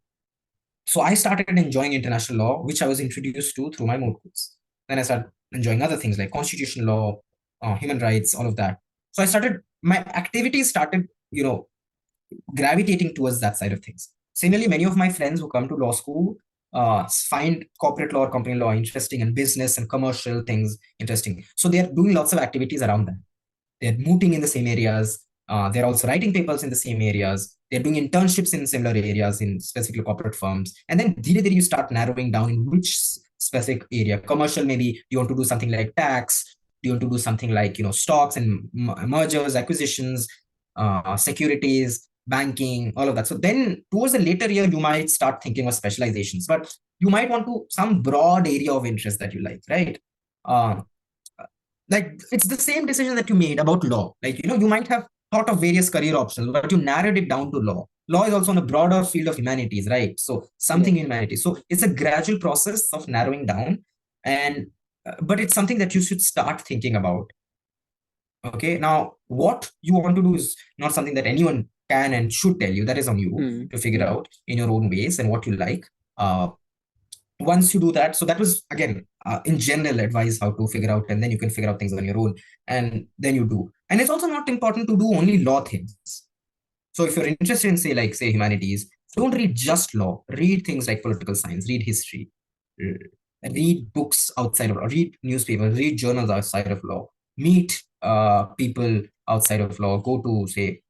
so I started enjoying international law, which I was introduced to through my moot courts. Then I started enjoying other things like constitutional law, human rights, all of that. So my activities started, gravitating towards that side of things. Similarly, many of my friends who come to law school find corporate law or company law interesting, and business and commercial things interesting. So they are doing lots of activities around that. They're mooting in the same areas. They're also writing papers in the same areas. They're doing internships in similar areas in specific corporate firms. And then you start narrowing down in which specific area. Commercial, maybe you want to do something like tax. You want to do something like, stocks and mergers, acquisitions, securities, banking, all of that. So then towards the later year, you might start thinking of specializations, but you might want to some broad area of interest that you like, right? Uh, like it's the same decision that you made about law. Like, you might have thought of various career options, but you narrowed it down to law. Law is also on a broader field of humanities, right? So something in Yes. humanities. So it's a gradual process of narrowing down, and but it's something that you should start thinking about. Okay, now what you want to do is not something that anyone can and should tell you. That is on you to figure Yeah. out in your own ways and what you like. Once you do that, so that was again in general advice how to figure out, and then you can figure out things on your own, and then you do. And it's also not important to do only law things. So if you're interested in, say humanities, don't read just law. Read things like political science, read history, read books outside of law, read newspapers, read journals outside of law, meet people outside of law, go to say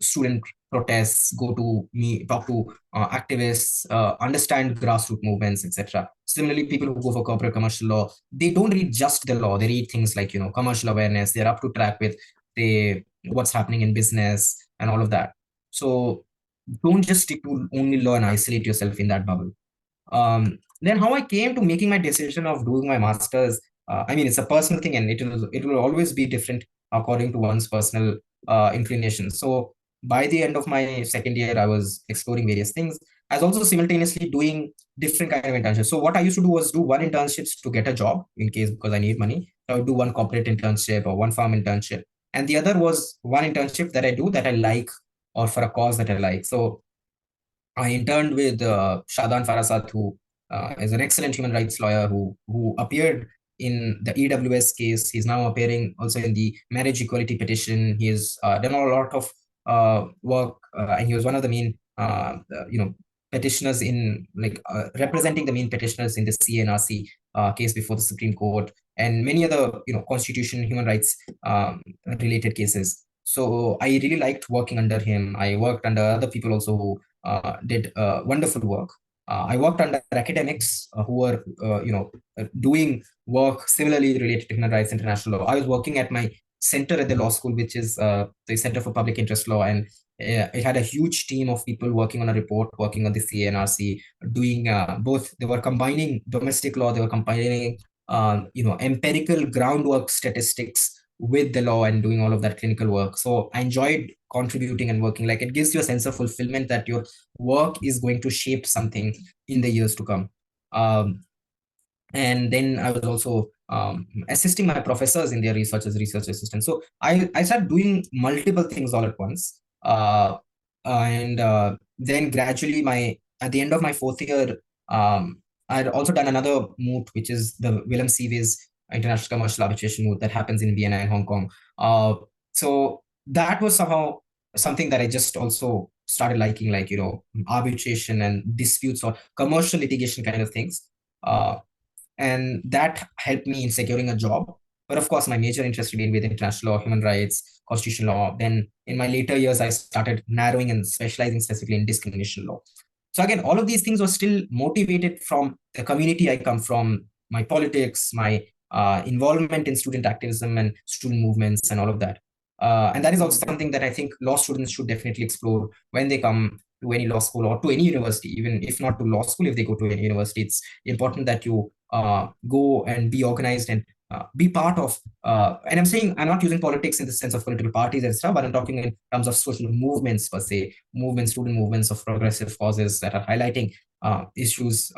student protests, go to me, talk to activists, understand grassroots movements, etc. Similarly, people who go for corporate commercial law, they don't read just the law. They read things like commercial awareness. They're up to track with the what's happening in business and all of that. So don't just stick to only law and isolate yourself in that bubble. Then how I came to making my decision of doing my master's, I mean, it's a personal thing and it will always be different according to one's personal inclination. So by the end of my second year, I was exploring various things. I was also simultaneously doing different kind of internships. So what I used to do was do one internships to get a job in case because I need money. So I would do one corporate internship or one farm internship. And the other was one internship that I do that I like or for a cause that I like. So I interned with Shadan Farasat, who is an excellent human rights lawyer who appeared in the EWS case. He's now appearing also in the marriage equality petition. He has done a lot of work, and he was one of the main, petitioners in representing the main petitioners in the CNRC case before the Supreme Court, and many other constitution human rights related cases. So I really liked working under him. I worked under other people also who did wonderful work. I worked under academics who were, doing work similarly related to human rights international law. I was working at my center at the law school, which is the Center for Public Interest Law, and it had a huge team of people working on a report, working on the CNRC, doing both. They were combining domestic law, they were combining, empirical groundwork statistics with the law and doing all of that clinical work. So I enjoyed contributing and working. Like it gives you a sense of fulfillment that your work is going to shape something in the years to come. And then I was also assisting my professors in their research as research assistant. So I started doing multiple things all at once. And then gradually at the end of my fourth year, I'd also done another moot, which is the Willem Seewe's International Commercial Arbitration moot that happens in Vienna and Hong Kong. So that was somehow something that I just also started liking, like, arbitration and disputes or commercial litigation kind of things. And that helped me in securing a job. But of course, my major interest remained with international law, human rights, constitutional law. Then in my later years, I started narrowing and specializing specifically in discrimination law. So again, all of these things were still motivated from the community I come from, my politics, my involvement in student activism and student movements and all of that. And that is also something that I think law students should definitely explore when they come to any law school or to any university. Even if not to law school, if they go to any university, it's important that you go and be organized and be part of, and I'm saying I'm not using politics in the sense of political parties and stuff, but I'm talking in terms of social movements per se, movements, student movements of progressive causes that are highlighting issues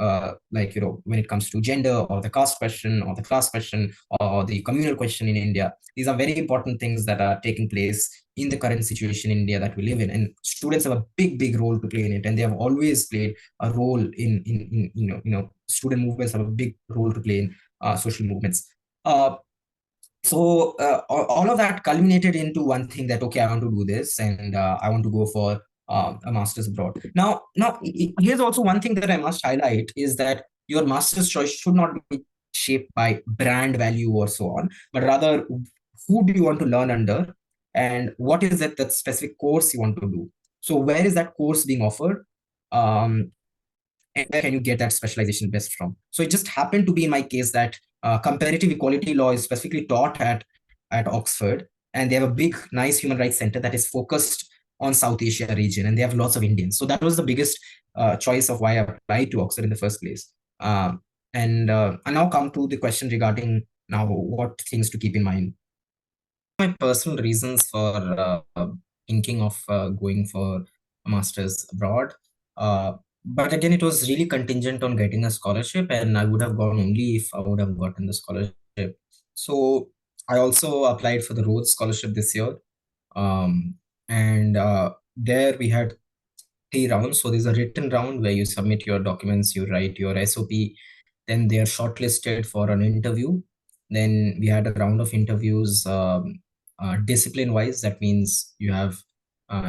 like, when it comes to gender or the caste question or the class question or the communal question in India. These are very important things that are taking place in the current situation in India that we live in. And students have a big role to play in it. And they have always played a role in student movements have a big role to play in social movements. So all of that culminated into one thing that, okay, I want to do this and I want to go for a master's abroad. Now, here's also one thing that I must highlight is that your master's choice should not be shaped by brand value or so on, but rather who do you want to learn under and what is that specific course you want to do. So where is that course being offered? And where can you get that specialization best from? So it just happened to be in my case that comparative equality law is specifically taught at Oxford, and they have a big, nice human rights center that is focused on South Asia region, and they have lots of Indians. So that was the biggest choice of why I applied to Oxford in the first place. And I now come to the question regarding now what things to keep in mind. My personal reasons for thinking of going for a master's abroad. But again, it was really contingent on getting a scholarship, and I would have gone only if I would have gotten the scholarship. So I also applied for the Rhodes Scholarship this year. Um, and there we had 3 rounds. So there's a written round where you submit your documents, you write your SOP, then they are shortlisted for an interview. Then we had a round of interviews, discipline wise. That means you have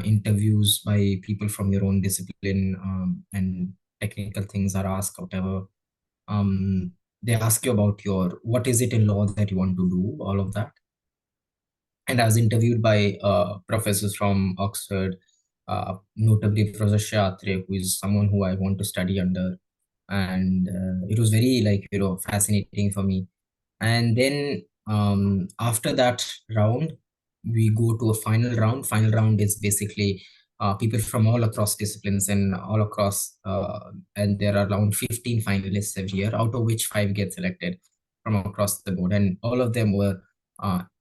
interviews by people from your own discipline, and technical things are asked, whatever. They ask you about what is it in law that you want to do, all of that. and I was interviewed by professors from Oxford, notably Professor Shatre, who is someone who I want to study under, and it was very fascinating for me. And then after that round, we go to a final round. Final round is basically people from all across disciplines and all across, and there are around 15 finalists every year, out of which five get selected from across the board. And all of them were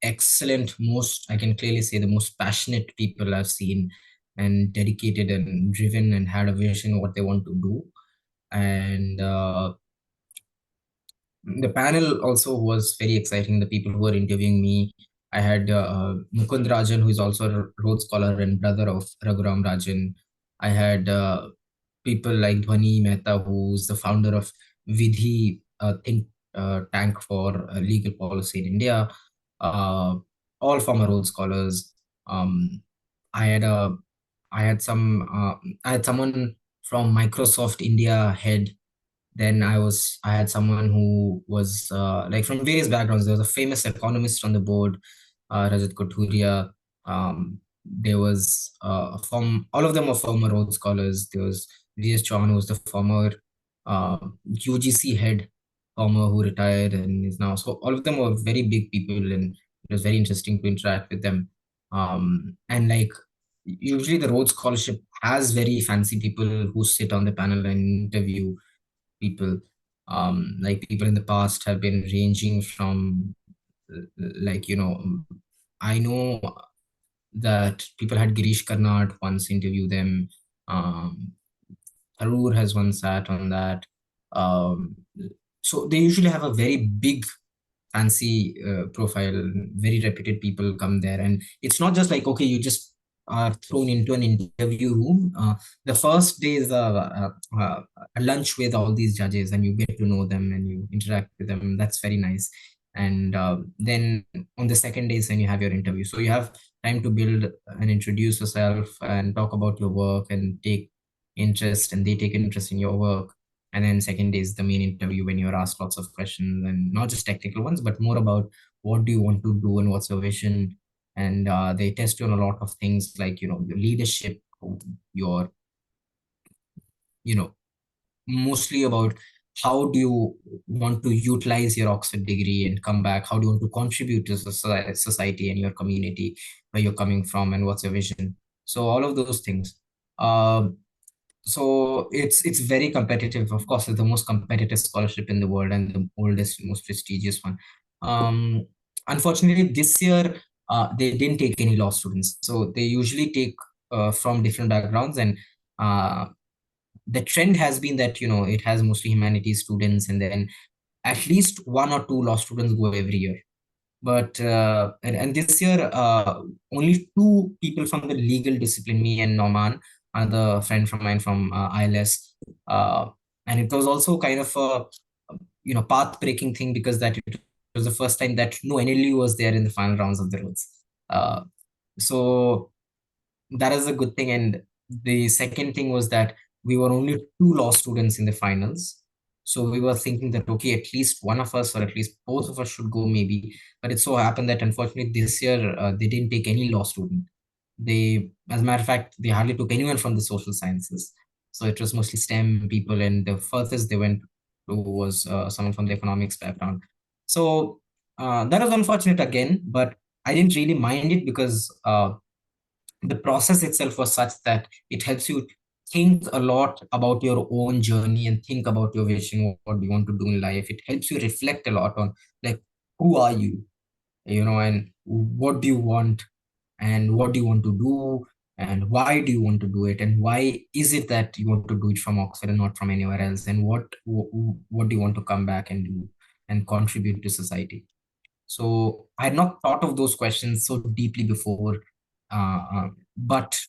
excellent, most, I can clearly say, the most passionate people I've seen, and dedicated and driven and had a vision of what they want to do. And the panel also was very exciting. The people who were interviewing me, I had Mukund Rajan, who is also a Rhodes Scholar and brother of Raghuram Rajan. I had people like Dhwani Mehta, who's the founder of Vidhi, think tank for legal policy in India. Uh, all former Rhodes Scholars. Um, I had a, I had someone from Microsoft India head. Then I had someone who was like from various backgrounds. There was a famous economist on the board, Rajat Koturia. There was from all of them were former Rhodes Scholars. There was V.S. Chauhan, who was the former uh, UGC head, former, who retired and is now. So all of them were very big people, and it was very interesting to interact with them. And like usually the Rhodes Scholarship has very fancy people who sit on the panel and interview people. Like people in the past have been ranging from like I know that people had Girish Karnad once interview them. um Tharoor has once sat on that. um so they usually have a very big fancy profile, very reputed people come there. And it's not just like, okay, you just are thrown into an interview room. The first day is a lunch with all these judges, and you get to know them and you interact with them. That's very nice. And then on the second day is when you have your interview. So you have time to build and introduce yourself and talk about your work and take interest, and they take interest in your work. And then second is the main interview, when you're asked lots of questions, and not just technical ones, but more about what do you want to do and what's your vision. And they test you on a lot of things, like your leadership, your you know mostly about how do you want to utilize your Oxford degree and come back, how do you want to contribute to society and your community, where you're coming from, and what's your vision. So all of those things. Um so it's very competitive. Of course, it's the most competitive scholarship in the world, and the oldest, most prestigious one. um Unfortunately, this year they didn't take any law students. So they usually take from different backgrounds. And uh the trend has been that it has mostly humanities students, and then at least one or two law students go every year. But and this year only two people from the legal discipline, me and Norman, another friend from mine from ILS. uh, and it was also kind of a path breaking thing, because that it was the first time that no NLU was there in the final rounds of the Rhodes. So that is a good thing. And the second thing was that we were only two law students in the finals. So we were thinking that, okay, at least one of us, or at least both of us, should go maybe. But it so happened that unfortunately this year they didn't take any law student. They, as a matter of fact, they hardly took anyone from the social sciences. So it was mostly STEM people, and the furthest they went to was someone from the economics background. So that was unfortunate again, but I didn't really mind it, because the process itself was such that it helps you think a lot about your own journey and think about your vision, what you want to do in life. It helps you reflect a lot on, like, who are you, and what do you want, and what do you want to do, and why do you want to do it, and why is it that you want to do it from Oxford and not from anywhere else, and what do you want to come back and do and contribute to society. So I had not thought of those questions so deeply before, but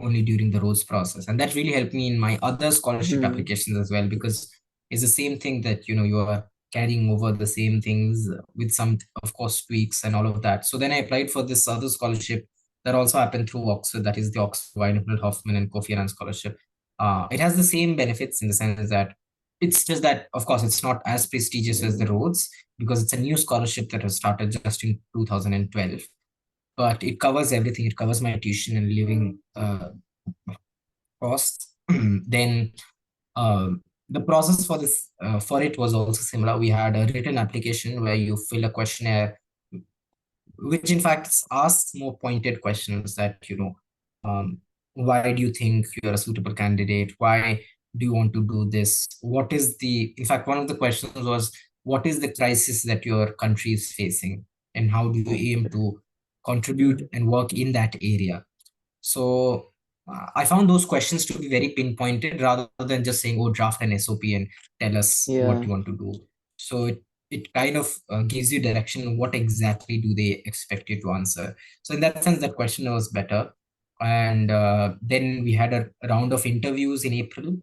only during the Rhodes process. And that really helped me in my other scholarship Hmm. applications as well, because it's the same thing that, you are carrying over the same things with some, of course, tweaks and all of that. So then I applied for this other scholarship that also happened through Oxford, that is the Oxford Weidenfeld-Hoffmann and Kofi Annan Scholarship. It has the same benefits in the sense that it's just that, of course, it's not as prestigious as the Rhodes, because it's a new scholarship that was started just in 2012. but it covers everything. It covers my tuition and living costs. Then the process for this for it was also similar. We had a written application where you fill a questionnaire, which in fact asks more pointed questions that, um, why do you think you're a suitable candidate? Why do you want to do this? What is in fact, one of the questions was, what is the crisis that your country is facing? And how do you aim Okay. to contribute and work in that area? So I found those questions to be very pinpointed rather than just saying, oh, draft an SOP and tell us what Yeah. you want to do. So it kind of gives you direction. What exactly do they expect you to answer? So in that sense, that question was better. And then we had a round of interviews in April.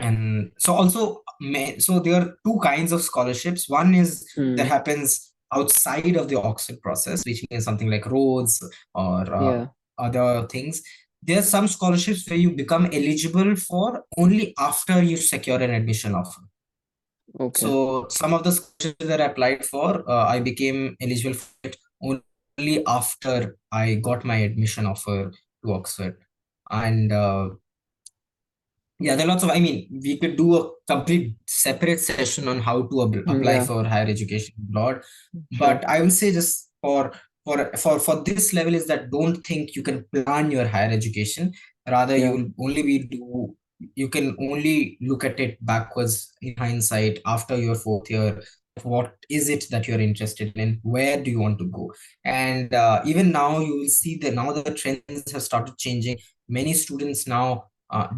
And so also, so there are two kinds of scholarships. One is that Hmm. happens outside of the Oxford process, which means something like Rhodes or Yeah. other things. There are some scholarships where you become eligible for only after you secure an admission offer. Okay. So some of the scholarships that I applied for, I became eligible for it only after I got my admission offer to Oxford. And yeah, there are lots of, I mean, we could do a complete separate session on how to apply Yeah. for higher education abroad. Sure. But I will say, just for this level, is that don't think you can plan your higher education. Rather, you Yeah. will only you can only look at it backwards in hindsight after your fourth year. What is it that you're interested in? Where do you want to go? And even now, you will see that now the trends have started changing. Many students now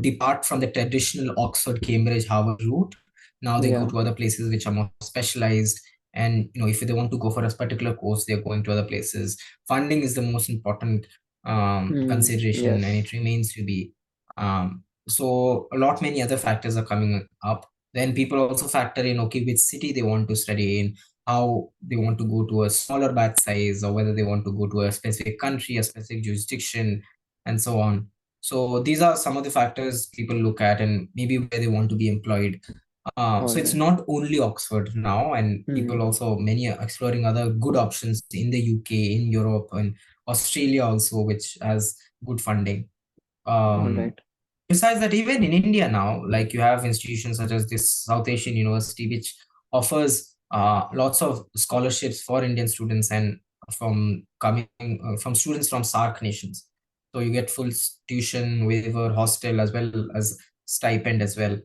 depart from the traditional Oxford, Cambridge, Harvard route. Now they go Yeah. to other places which are more specialized. And if they want to go for a particular course, they're going to other places. Funding is the most important Hmm. consideration, and it Yes. remains to be. So a lot many other factors are coming up. Then people also factor in, okay, which city they want to study in, how they want to go to a smaller batch size, or whether they want to go to a specific country, a specific jurisdiction, and so on. So these are some of the factors people look at, and maybe where they want to be employed. All So it's right. not only Oxford now, and Hmm. people also, many are exploring other good options in the UK, in Europe, and Australia also, which has good funding. All Um, right. Besides that, even in India now, like you have institutions such as this South Asian University, which offers lots of scholarships for Indian students and from students from SAARC nations. So you get full tuition, waiver, hostel, as well as stipend as well.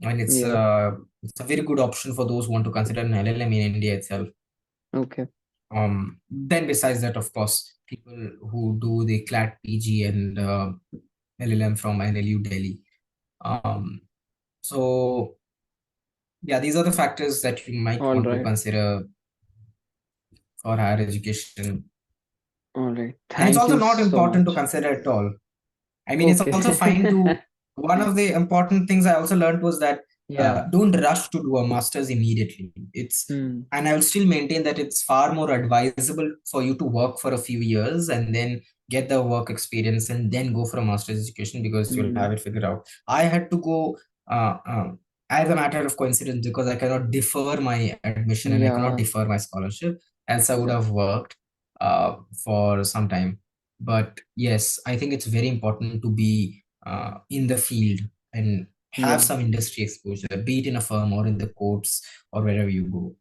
And Yeah. it's a very good option for those who want to consider an LLM in India itself. Okay. Then besides that, of course, people who do the CLAT PG and LLM from NLU Delhi. Um, so yeah, these are the factors that you might All want to right. consider for higher education. All right. And it's Thank also you not so important to much. consider at all. I mean, it's Okay. also fine to. One of the important things I also learned was that Yeah. don't rush to do a master's immediately. Hmm. And I will still maintain that it's far more advisable for you to work for a few years and then get the work experience and then go for a master's education, because you'll Hmm. have it figured out. I had to go as a matter of coincidence, because I cannot defer my admission and I cannot Yeah. defer my scholarship, else I would Yeah. have worked for some time. But yes, I think it's very important to be in the field and have Yeah. some industry exposure, be it in a firm or in the courts or wherever you go.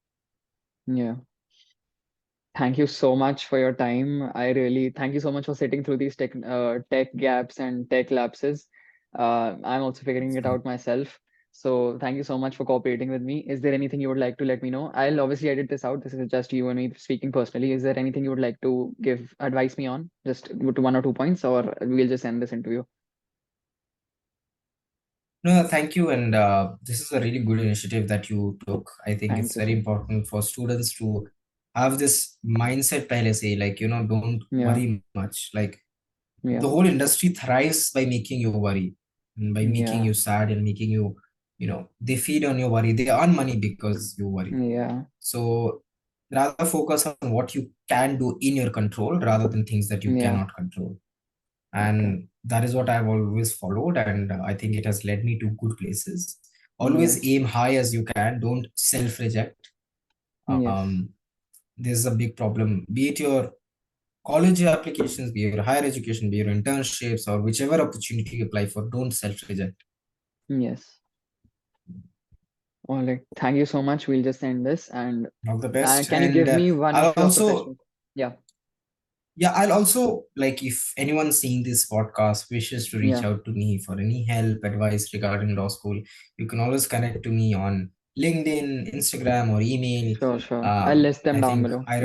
Yeah. Thank you so much for your time. I really thank you so much for sitting through these tech gaps and tech lapses. I'm also figuring It's it fine. out myself. So thank you so much for cooperating with me. Is there anything you would like to let me know? I'll obviously edit this out. This is just you and me speaking personally. Is there anything you would like to give advice me on? Just to 1 or 2 points, or we'll just end this interview. No, thank you. And this is a really good initiative that you took. I think Thank it's you very so. important for students to have this mindset, pehle se, like, don't Yeah. worry much. Like, the Yeah. whole industry thrives by making you worry and by making Yeah. you sad and making you, they feed on your worry. They earn money because you worry. Yeah. So rather focus on what you can do in your control rather than things that you Yeah. cannot control. Okay. And that is what I've always followed, and I think it has led me to good places. Always Yes. aim high as you can. Don't self reject. Yes. um, this is a big problem, be it your college applications, be your higher education, be your internships, or whichever opportunity you apply for, don't self-reject. Yes. All right. Thank you so much. We'll just end this. And All the best. can you And give me one I'll of your also, professional? Yeah. yeah, I'll also like, if anyone seeing this podcast wishes to reach Yeah. out to me for any help, advice regarding law school, you can always connect to me on LinkedIn, Instagram, or email. Sure, sure. I'll list them I down think below. I Yeah.